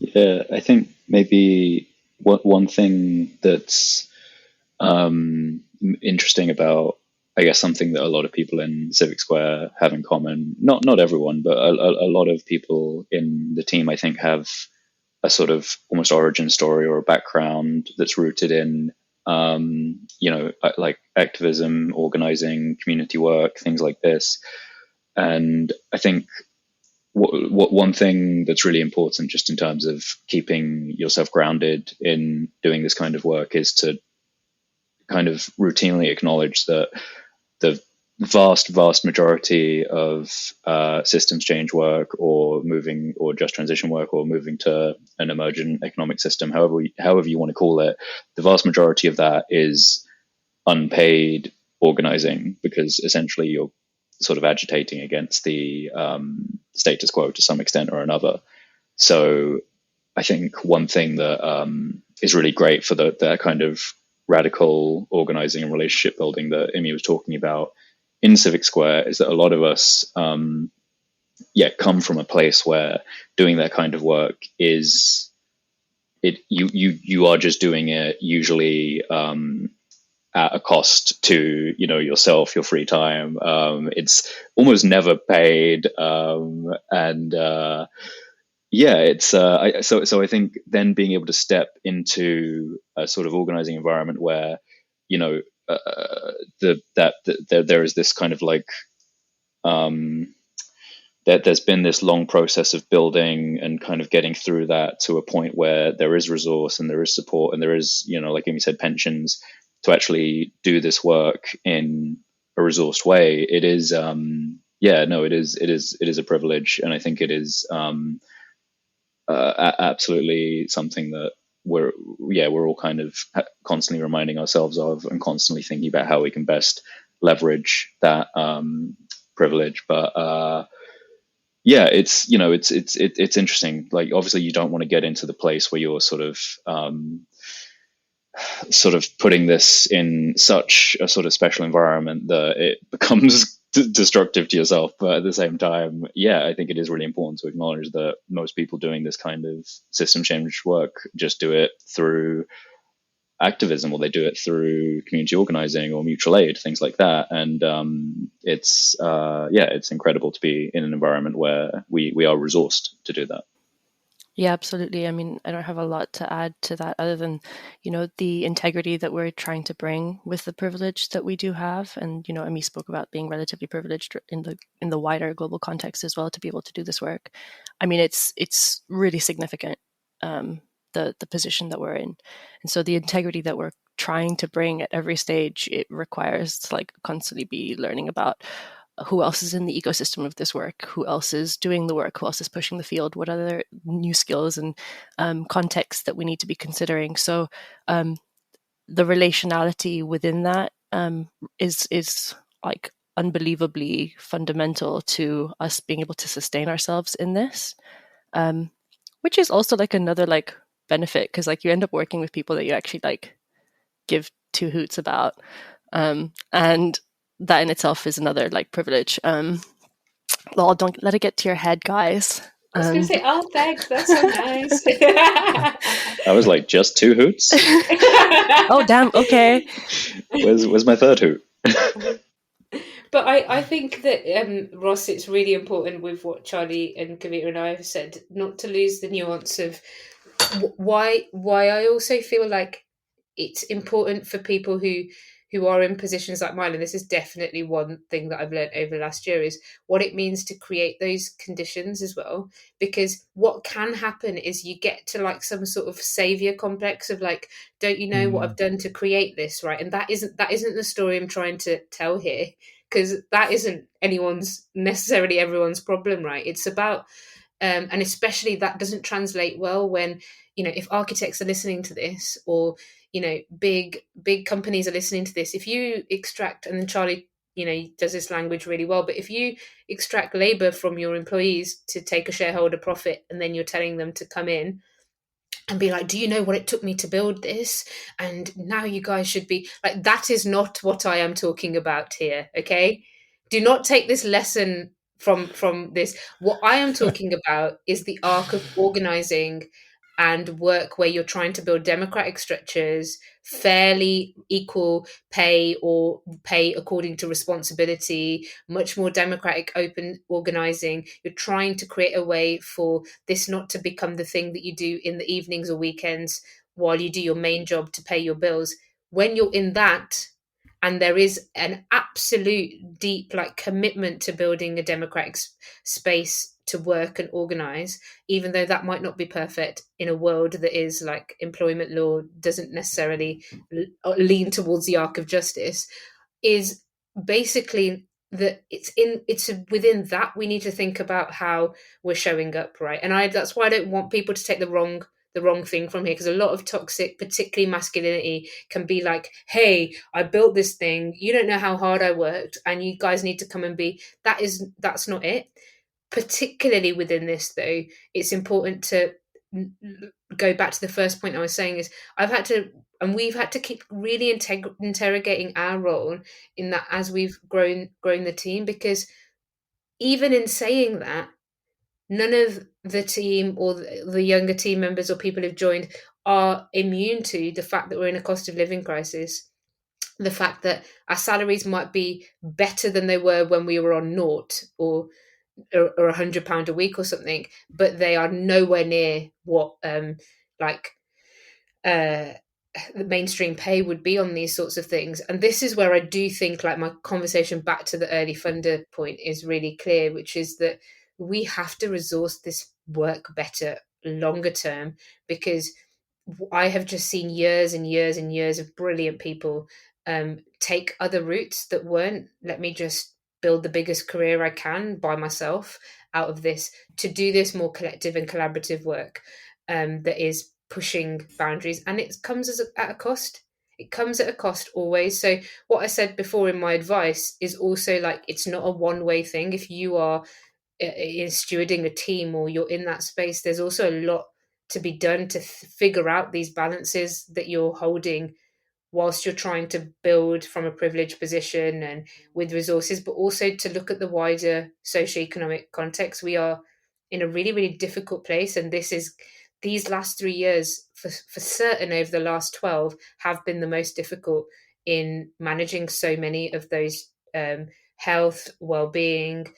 Yeah, I think maybe one thing that's interesting about, I guess, something that a lot of people in Civic Square have in common, not everyone, but a lot of people in the team, I think, have a sort of almost origin story or a background that's rooted in, like activism, organizing, community work, things like this. And I think what one thing that's really important just in terms of keeping yourself grounded in doing this kind of work is to kind of routinely acknowledge that the vast majority of systems change work or just transition work or moving to an emergent economic system, however you want to call it, the vast majority of that is unpaid organizing, because essentially you're sort of agitating against the status quo to some extent or another. So I think one thing that is really great for that kind of radical organizing and relationship building that Immy was talking about in Civic Square is that a lot of us come from a place where doing that kind of work is you are just doing it usually at a cost to yourself, your free time. It's almost never paid, and it's so I think then being able to step into a sort of organizing environment where you know there is this kind of like that there's been this long process of building and kind of getting through that to a point where there is resource and there is support and there is, like Immy said, pensions to actually do this work in a resourced way. It is, it is a privilege, and I think it is absolutely something that we're all kind of constantly reminding ourselves of and constantly thinking about how we can best leverage that privilege. But it's interesting. Like, obviously you don't want to get into the place where you're sort of putting this in such a sort of special environment that it becomes destructive to yourself. But at the same time, I think it is really important to acknowledge that most people doing this kind of system change work just do it through activism, or they do it through community organizing or mutual aid, things like that. And it's incredible to be in an environment where we are resourced to do that. Yeah, absolutely. I mean, I don't have a lot to add to that other than, the integrity that we're trying to bring with the privilege that we do have. And, Immy spoke about being relatively privileged in the wider global context as well to be able to do this work. I mean, it's really significant, the position that we're in. And so the integrity that we're trying to bring at every stage, it requires to like constantly be learning about who else is in the ecosystem of this work, who else is doing the work, who else is pushing the field, what other new skills and contexts that we need to be considering. So the relationality within that is like unbelievably fundamental to us being able to sustain ourselves in this, which is also like another like benefit, because like you end up working with people that you actually like give two hoots about, and that in itself is another like privilege. Well, don't let it get to your head, guys. I was going to say, oh, thanks, that's so nice. I was like, just two hoots? Oh, damn, okay. Where's my third hoot? But I think that, Ross, it's really important with what Charlie and Kavita and I have said, not to lose the nuance of why I also feel like it's important for people who are in positions like mine, and this is definitely one thing that I've learned over the last year, is what it means to create those conditions as well. Because what can happen is you get to like some sort of savior complex of like, don't you know what I've done to create this, right? And that isn't the story I'm trying to tell here, because that isn't necessarily everyone's problem, right? It's about and especially that doesn't translate well when, if architects are listening to this, or big companies are listening to this. If you extract, and then Charlie does this language really well, but if you extract labor from your employees to take a shareholder profit, and then you're telling them to come in and be like, do you know what it took me to build this, and now you guys should be like, that is not what I am talking about here. Okay, do not take this lesson from this. What I am talking about is the arc of organizing and work where you're trying to build democratic structures, fairly equal pay, or pay according to responsibility, much more democratic, open organizing. You're trying to create a way for this not to become the thing that you do in the evenings or weekends while you do your main job to pay your bills. When you're in that, and there is an absolute deep like commitment to building a democratic space to work and organize, even though that might not be perfect in a world that is like employment law doesn't necessarily lean towards the arc of justice, is basically that it's within that we need to think about how we're showing up, right? And that's why I don't want people to take the wrong thing from here, because a lot of toxic, particularly masculinity, can be like, hey, I built this thing, you don't know how hard I worked, and you guys need to come and be. That's not it. Particularly within this, though, it's important to go back to the first point I was saying, is we've had to keep really interrogating our role in that as we've grown the team, because even in saying that, none of the team or the younger team members or people who've joined are immune to the fact that we're in a cost of living crisis. The fact that our salaries might be better than they were when we were on naught or £100 a week or something, but they are nowhere near what like uh, the mainstream pay would be on these sorts of things. And this is where I do think, like, my conversation back to the early funder point is really clear, which is that we have to resource this work better longer term, because I have just seen years and years and years of brilliant people take other routes that weren't, let me just build the biggest career I can by myself out of this, to do this more collective and collaborative work that is pushing boundaries. And it comes at a cost. It comes at a cost always. So what I said before in my advice is also, like, it's not a one-way thing. If you are in stewarding a team or you're in that space, there's also a lot to be done to figure out these balances that you're holding whilst you're trying to build from a privileged position and with resources, but also to look at the wider socioeconomic context. We are in a really, really difficult place, and these last 3 years, for certain, over the last 12, have been the most difficult in managing so many of those health, well-being,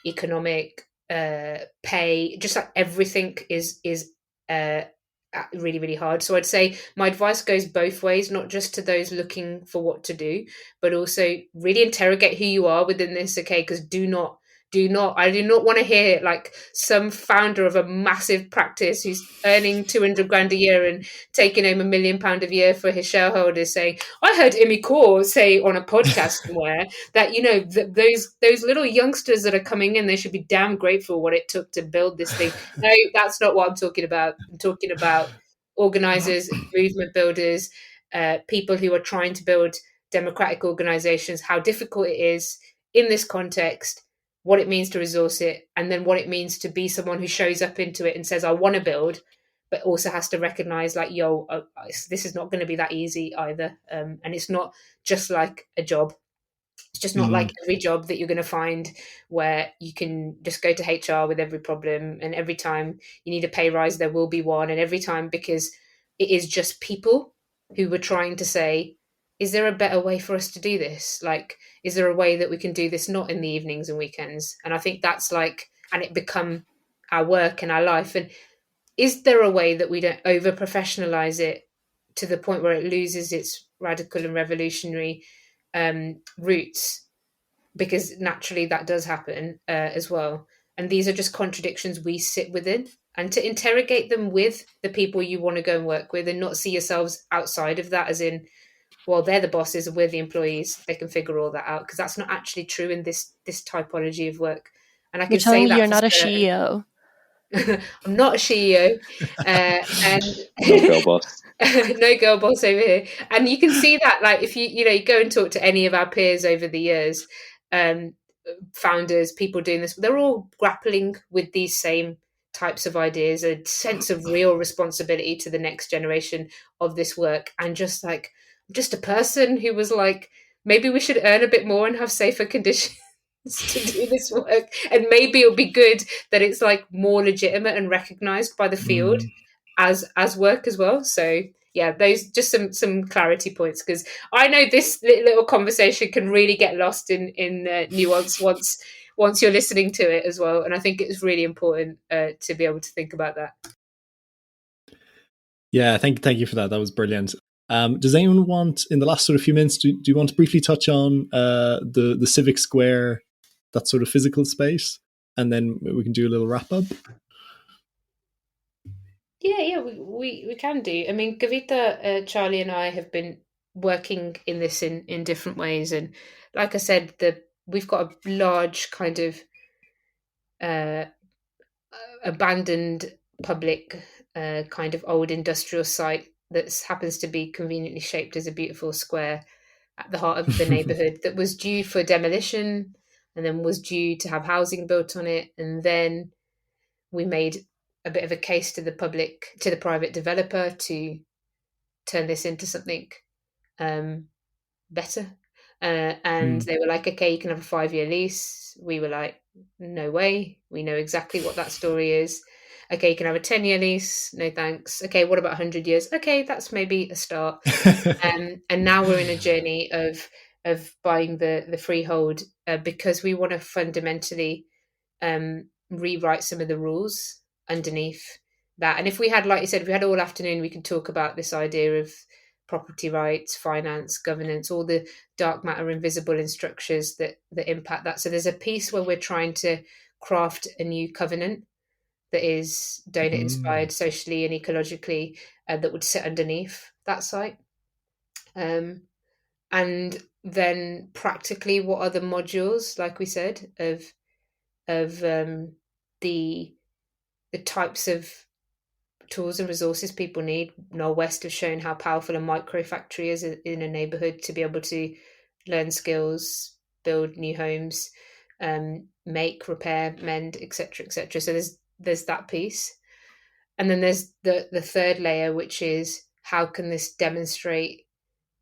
economic, pay, just like everything is really, really hard. So I'd say my advice goes both ways, not just to those looking for what to do, but also really interrogate who you are within this, okay? Because I do not want to hear like some founder of a massive practice who's earning 200 grand a year and taking home £1 million a year for his shareholders saying, I heard Immy Kaur say on a podcast somewhere that, those little youngsters that are coming in, they should be damn grateful what it took to build this thing. No, that's not what I'm talking about. I'm talking about organizers, movement builders, people who are trying to build democratic organizations, how difficult it is in this context, what it means to resource it, and then what it means to be someone who shows up into it and says, I want to build, but also has to recognize, like, this is not going to be that easy either. And it's not just like a job. It's just not like every job that you're going to find where you can just go to HR with every problem, and every time you need a pay rise, there will be one. And every time, because it is just people who were trying to say, is there a better way for us to do this? Like, is there a way that we can do this not in the evenings and weekends? And I think that's like, and it become our work and our life. And is there a way that we don't over professionalize it to the point where it loses its radical and revolutionary roots? Because naturally that does happen as well. And these are just contradictions we sit within, and to interrogate them with the people you want to go and work with, and not see yourselves outside of that as in, well, they're the bosses and we're the employees, they can figure all that out, because that's not actually true in this typology of work. And I You're can telling say me that you're for not a certain. CEO. I'm not a CEO, and No girl boss. no girl boss over here. And you can see that, like, if you go and talk to any of our peers over the years, founders, people doing this, they're all grappling with these same types of ideas, a sense of real responsibility to the next generation of this work, and just a person who was like, maybe we should earn a bit more and have safer conditions to do this work, and maybe it'll be good that it's like more legitimate and recognized by the field as work as well. So yeah, those just some clarity points, because I know this little conversation can really get lost in nuance once you're listening to it as well, and I think it's really important to be able to think about that. Yeah, thank you for that. That was brilliant. Does anyone want, in the last sort of few minutes, do you want to briefly touch on the Civic Square, that sort of physical space, and then we can do a little wrap up? Yeah, we can do. I mean, Kavita, Charlie, and I have been working in this in different ways, and like I said, we've got a large kind of abandoned public kind of old industrial site that happens to be conveniently shaped as a beautiful square at the heart of the neighborhood that was due for demolition, and then was due to have housing built on it, and then we made a bit of a case to the private developer to turn this into something better. And they were like, okay, you can have a 5-year lease. we were like, no way, we know exactly what that story is. Okay, you can have a 10-year lease, no thanks. Okay, what about 100 years? Okay, that's maybe a start. And now we're in a journey of buying the freehold, because we want to fundamentally rewrite some of the rules underneath that. And if we had, like you said, if we had all afternoon, we could talk about this idea of property rights, finance, governance, all the dark matter invisible in structures that impact that. So there's a piece where we're trying to craft a new covenant that is donut inspired socially and ecologically, that would sit underneath that site. And then practically, what are the modules, like we said, of the types of tools and resources people need. Noel West has shown how powerful a micro factory is in a neighborhood to be able to learn skills, build new homes, make, repair, mend, etc., etc. So there's that piece, and then there's the third layer, which is how can this demonstrate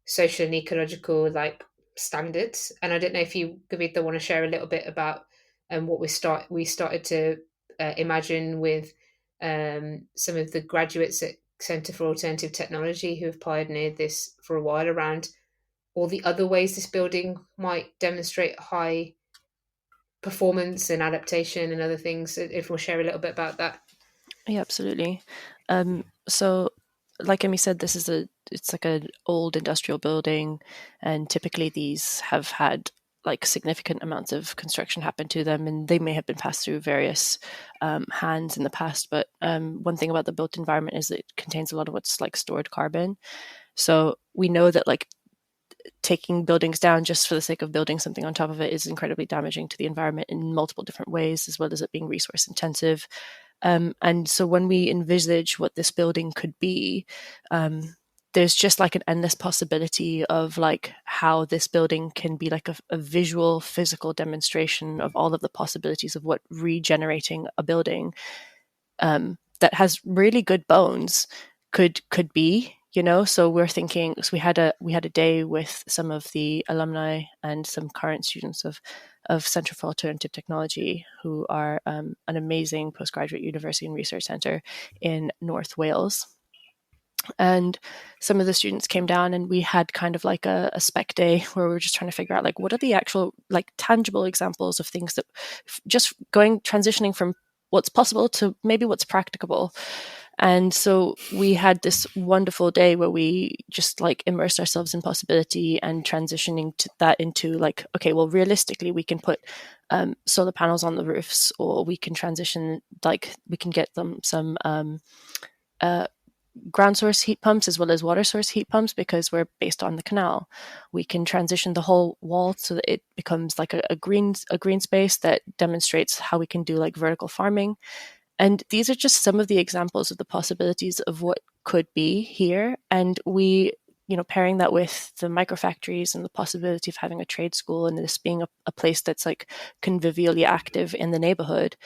social and ecological like standards. And I don't know if you, Kavita, want to share a little bit about what we started to imagine with some of the graduates at Centre for Alternative Technology who have pioneered this for a while around all the other ways this building might demonstrate high performance and adaptation and other things. If we'll share a little bit about that. Yeah, absolutely. So like Immy said, it's like an old industrial building, and typically these have had like significant amounts of construction happen to them, and they may have been passed through various hands in the past. But one thing about the built environment is that it contains a lot of what's like stored carbon. So we know that like taking buildings down just for the sake of building something on top of it is incredibly damaging to the environment in multiple different ways, as well as it being resource intensive. And so when we envisage what this building could be, there's just like an endless possibility of like how this building can be like a visual, physical demonstration of all of the possibilities of what regenerating a building that has really good bones could be. So we're thinking. So we had a day with some of the alumni and some current students of Centre for Alternative Technology, who are an amazing postgraduate university and research centre in North Wales. And some of the students came down, and we had kind of like a spec day where we were just trying to figure out like what are the actual like tangible examples of things that just transitioning from what's possible to maybe what's practicable. And so we had this wonderful day where we just like immersed ourselves in possibility and transitioning that into like, okay, well, realistically, we can put solar panels on the roofs, or we can transition, like we can get them some ground source heat pumps as well as water source heat pumps, because we're based on the canal. We can transition the whole wall so that it becomes like a green space that demonstrates how we can do like vertical farming. And these are just some of the examples of the possibilities of what could be here. And we, pairing that with the microfactories and the possibility of having a trade school and this being a place that's like convivially active in the neighborhood,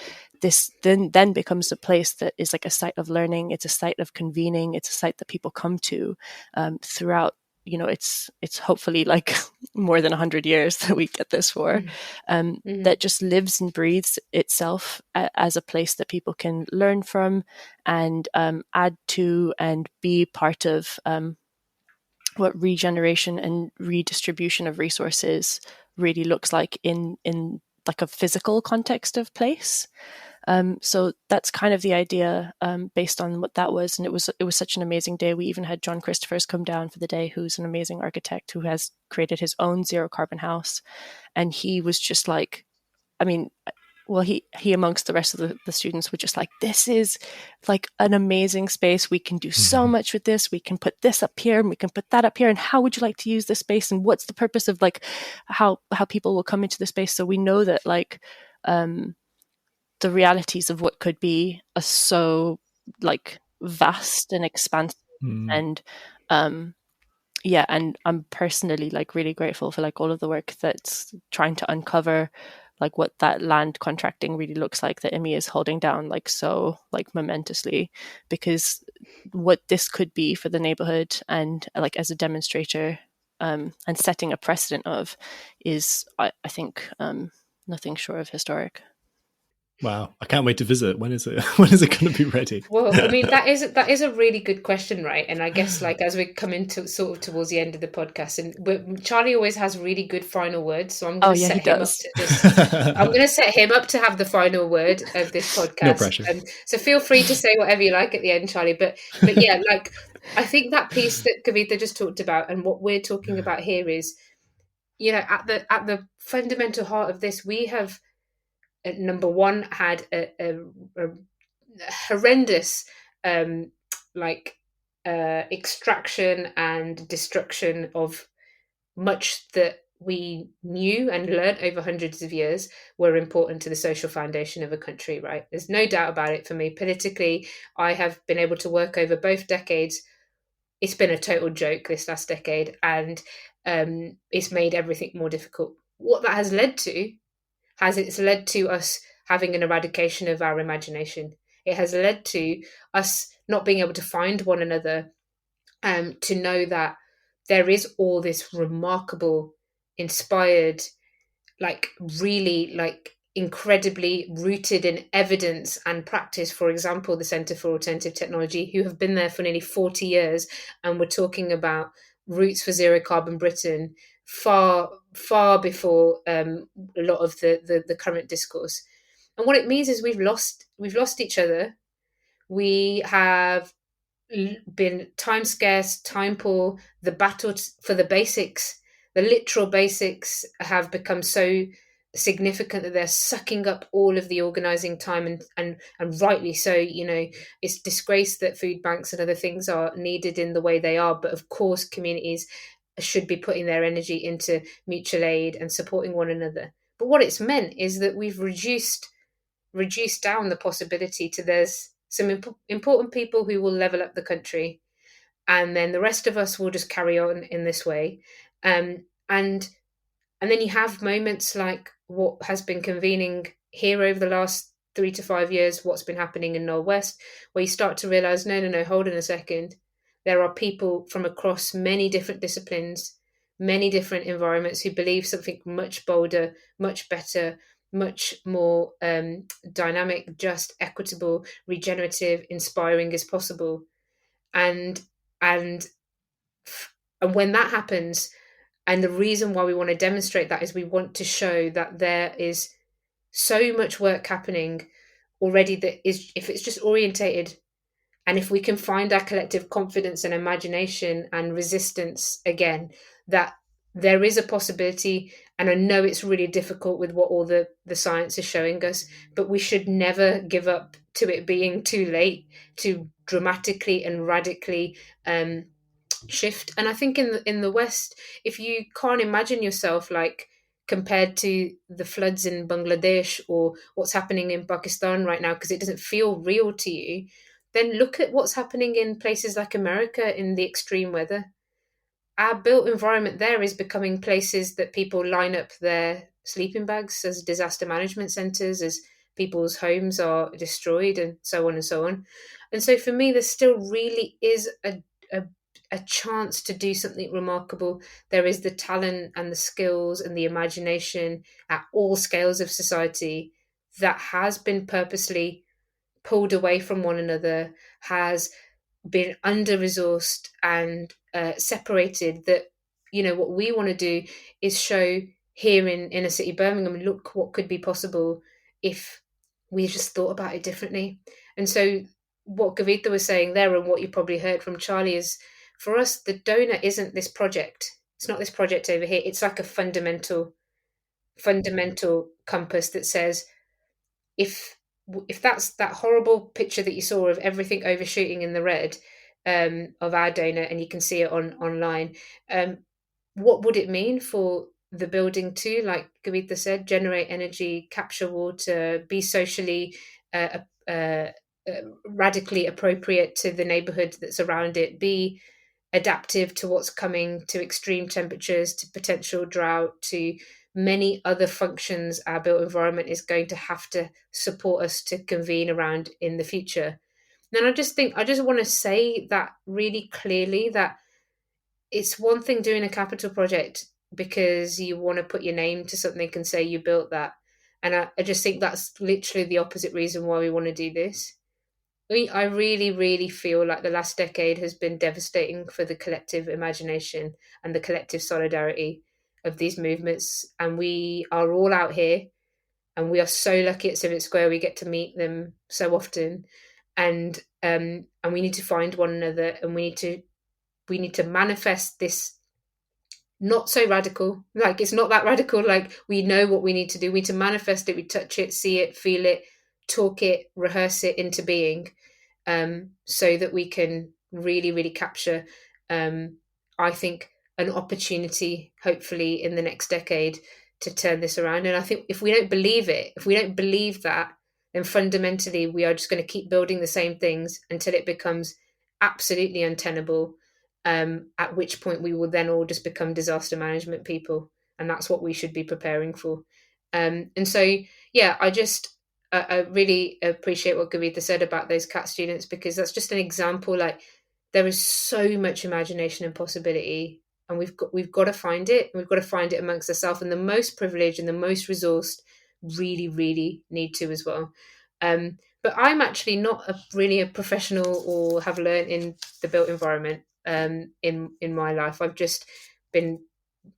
this then becomes a place that is like a site of learning. It's a site of convening. It's a site that people come to throughout. It's hopefully like more than 100 years that we get this for, that just lives and breathes itself as a place that people can learn from and add to and be part of what regeneration and redistribution of resources really looks like in like a physical context of place. So that's kind of the idea based on what that was. And it was such an amazing day. We even had John Christophers come down for the day, who's an amazing architect who has created his own zero carbon house. And he was just like, he amongst the rest of the students were just like, this is like an amazing space. We can do so much with this. We can put this up here and we can put that up here. And how would you like to use this space? And what's the purpose of like how people will come into the space? So we know that like, the realities of what could be are so like vast and expansive. And and I'm personally like really grateful for like all of the work that's trying to uncover like what that land contracting really looks like, that Immy is holding down like so like momentously, because what this could be for the neighborhood and like as a demonstrator and setting a precedent of is I think nothing short of historic. Wow, I can't wait to visit. When is it? When is it going to be ready? Well, I mean, that is a really good question, right? And I guess like as we come into sort of towards the end of the podcast, and Charlie always has really good final words, so I'm going to he set him up does. to just. I'm going to set him up to have the final word of this podcast. No pressure. So feel free to say whatever you like at the end, Charlie. But yeah, like I think that piece that Kavita just talked about, and what we're talking about here is, at the fundamental heart of this, we have number one had a horrendous extraction and destruction of much that we knew and learnt over hundreds of years were important to the social foundation of a country, right? There's no doubt about it. For me politically, I have been able to work over both decades. It's been a total joke this last decade, and it's made everything more difficult. What that has led to it's led to us having an eradication of our imagination. It has led to us not being able to find one another, to know that there is all this remarkable, inspired, really incredibly rooted in evidence and practice. For example, the Centre for Alternative Technology, who have been there for nearly 40 years, and we're talking about routes for zero carbon Britain far before a lot of the current discourse. And what it means is we've lost each other. We have been time scarce, time poor. The battle for the basics, the literal basics, have become so significant that they're sucking up all of the organizing time, and rightly so. It's disgrace that food banks and other things are needed in the way they are, but of course communities should be putting their energy into mutual aid and supporting one another. But what it's meant is that we've reduced down the possibility to there's some important people who will level up the country, and then the rest of us will just carry on in this way. And then you have moments like what has been convening here over the last 3 to 5 years, what's been happening in Northwest, where you start to realize, no, hold on a second. There are people from across many different disciplines, many different environments, who believe something much bolder, much better, much more dynamic, just, equitable, regenerative, inspiring is possible. And when that happens, and the reason why we want to demonstrate that is we want to show that there is so much work happening already that is, if it's just orientated, and if we can find our collective confidence and imagination and resistance again, that there is a possibility. And I know it's really difficult with what all the science is showing us, but we should never give up to it being too late to dramatically and radically shift. And I think in the West, if you can't imagine yourself compared to the floods in Bangladesh or what's happening in Pakistan right now, because it doesn't feel real to you, then look at what's happening in places like America in the extreme weather. Our built environment there is becoming places that people line up their sleeping bags as disaster management centres, as people's homes are destroyed, and so on and so on. And so for me, there still really is a chance to do something remarkable. There is the talent and the skills and the imagination at all scales of society that has been purposely pulled away from one another, has been under-resourced and separated. That, what we want to do is show here in inner city Birmingham, look what could be possible if we just thought about it differently. And so what Kavita was saying there, and what you probably heard from Charlie, is for us, the donut isn't this project. It's not this project over here. It's like a fundamental compass that says, if that's that horrible picture that you saw of everything overshooting in the red of our donut, and you can see it online, what would it mean for the building to, like Kavita said, generate energy, capture water, be socially radically appropriate to the neighbourhood that's around it, be adaptive to what's coming, to extreme temperatures, to potential drought, to many other functions our built environment is going to have to support us to convene around in the future. And I just want to say that really clearly, that it's one thing doing a capital project because you want to put your name to something and say you built that. And I just think that's literally the opposite reason why we want to do this. I really, really feel like the last decade has been devastating for the collective imagination and the collective solidarity of these movements. And we are all out here, and we are so lucky at Civic Square. We get to meet them so often, and we need to find one another, and we need to manifest this. Not so radical, like it's not that radical. Like, we know what we need to do. We need to manifest it. We touch it, see it, feel it, talk it, rehearse it into being, so that we can really, really capture, I think, an opportunity, hopefully in the next decade, to turn this around. And I think if we don't believe it, if we don't believe that, then fundamentally we are just going to keep building the same things until it becomes absolutely untenable, at which point we will then all just become disaster management people. And that's what we should be preparing for. And so, yeah, I really appreciate what Kavita said about those CAT students, because that's just an example. Like, there is so much imagination and possibility, and we've got to find it. We've got to find it amongst ourselves, and the most privileged and the most resourced really, really need to as well. But I'm actually not really a professional or have learned in the built environment in my life. I've just been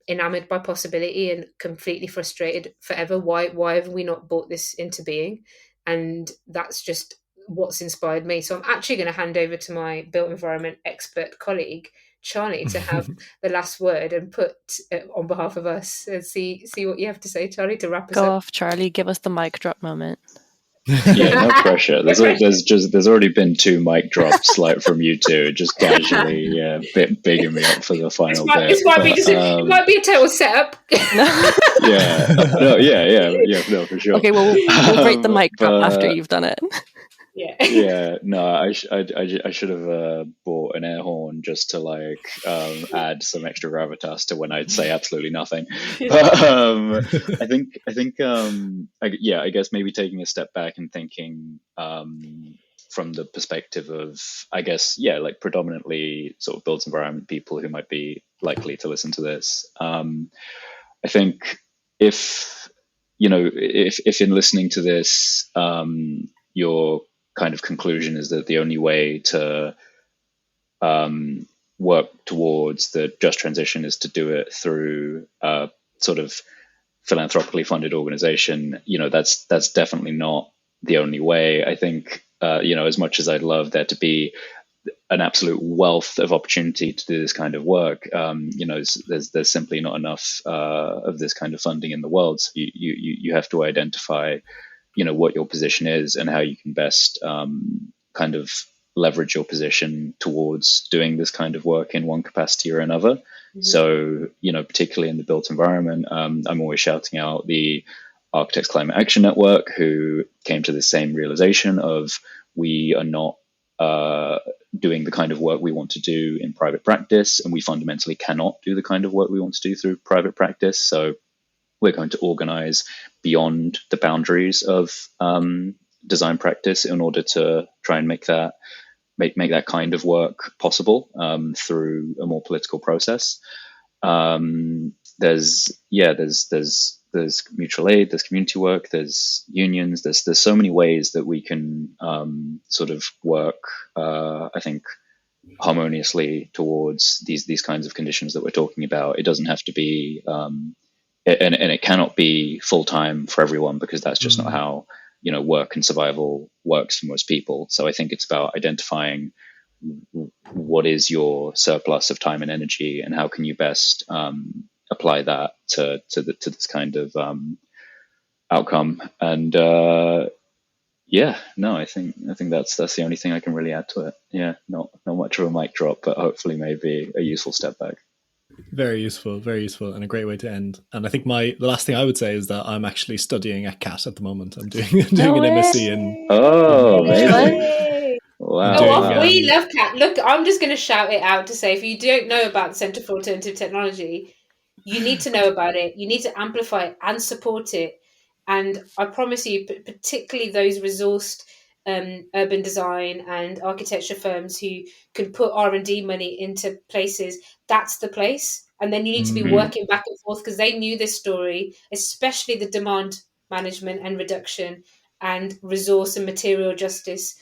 enamored by possibility and completely frustrated forever. Why have we not brought this into being? And that's just what's inspired me. So I'm actually going to hand over to my built environment expert colleague Charlie to have the last word and put on behalf of us, and see what you have to say, Charlie, to wrap us Go up. off, Charlie. Give us the mic drop moment. Yeah, no pressure. There's already been 2 mic drops, like, from you two, just casually, bigging me up for the final bit. It might be a total setup. No, for sure. Okay, well, we'll rate the mic drop after you've done it. No, I should have bought an air horn just to, like, add some extra gravitas to when I'd say absolutely nothing. But I guess maybe taking a step back and thinking from the perspective of, I guess, like, predominantly sort of built environment people who might be likely to listen to this. I think if in listening to this, your kind of conclusion is that the only way to work towards the just transition is to do it through a sort of philanthropically funded organization, that's definitely not the only way. I think, as much as I'd love there to be an absolute wealth of opportunity to do this kind of work, there's simply not enough of this kind of funding in the world. So you have to identify what your position is and how you can best kind of leverage your position towards doing this kind of work in one capacity or another. Mm-hmm. So, particularly in the built environment, I'm always shouting out the Architects Climate Action Network, who came to the same realization of, we are not doing the kind of work we want to do in private practice, and we fundamentally cannot do the kind of work we want to do through private practice. So we're going to organize beyond the boundaries of design practice in order to try and make that kind of work possible through a more political process. There's mutual aid, there's community work, there's unions, there's so many ways that we can sort of work, I think, harmoniously towards these kinds of conditions that we're talking about. It doesn't have to be and it cannot be full-time for everyone, because that's just not how work and survival works for most people. So I think it's about identifying what is your surplus of time and energy, and how can you best apply that to this kind of outcome. And I think that's the only thing I can really add to it. Yeah, not much of a mic drop, but hopefully maybe a useful step back. Very useful, and a great way to end. And I think the last thing I would say is that I'm actually studying at CAT at the moment. I'm doing an MSc in. Oh, amazing! Wow. We love CAT. Look, I'm just going to shout it out to say, if you don't know about the Centre for Alternative Technology, you need to know about it. You need to amplify it and support it. And I promise you, particularly those resourced urban design and architecture firms who can put R&D money into places, that's the place. And then you need to be working back and forth, because they knew this story, especially the demand management and reduction and resource and material justice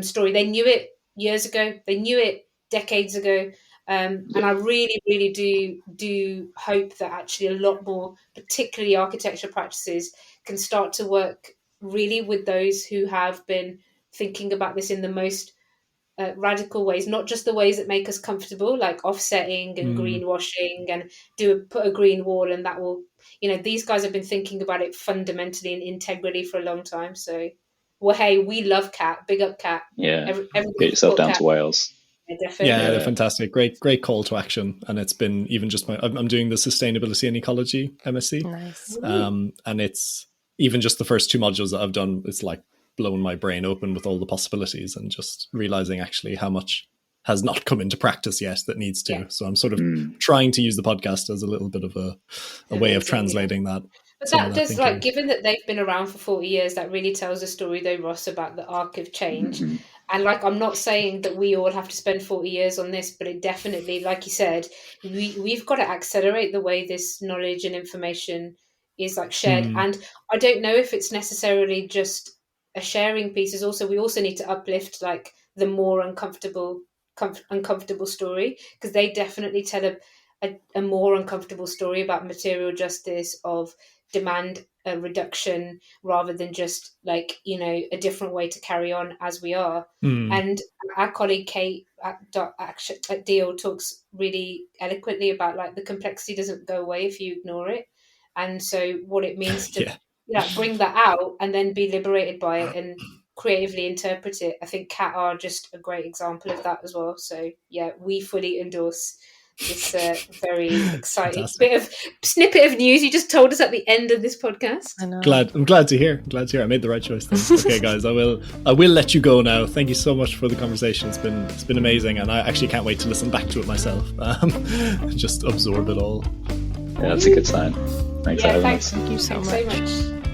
story. They knew it years ago. They knew it decades ago. And I really, really do hope that actually a lot more, particularly architecture practices, can start to work really with those who have been thinking about this in the most radical ways, not just the ways that make us comfortable, like offsetting and greenwashing and put a green wall, and that will, these guys have been thinking about it fundamentally and integrally for a long time. So, well, hey, we love Cat. Big up Cat. Yeah, get yourself down to Wales. Yeah, definitely. Yeah, they're fantastic. Great call to action. And it's been even just I'm doing the sustainability and ecology MSc. Nice. And it's even just the first 2 modules that I've done, it's like blown my brain open with all the possibilities and just realizing actually how much has not come into practice yet that needs to. Yeah. So I'm sort of trying to use the podcast as a little bit of a way of translating that. But that does, like, given that they've been around for 40 years, that really tells a story, though, Ross, about the arc of change. And, like, I'm not saying that we all have to spend 40 years on this, but it definitely, like you said, we've got to accelerate the way this knowledge and information is, like, shared. And I don't know if it's necessarily just a sharing piece. Is also, we also need to uplift, like, the more uncomfortable story, because they definitely tell a more uncomfortable story about material justice, of demand reduction, rather than just, like, a different way to carry on as we are. And our colleague Kate at Deal talks really eloquently about, like, the complexity doesn't go away if you ignore it, and so what it means to bring that out and then be liberated by it and creatively interpret it. I think Cat are just a great example of that as well. So yeah, we fully endorse this very exciting snippet of news you just told us at the end of this podcast. I know. I'm glad to hear. I made the right choice then. Okay, guys, I will let you go now. Thank you so much for the conversation. It's been amazing, and I actually can't wait to listen back to it myself. Just absorb it all. Yeah, that's a good sign. Thanks for having us. Thank you so much.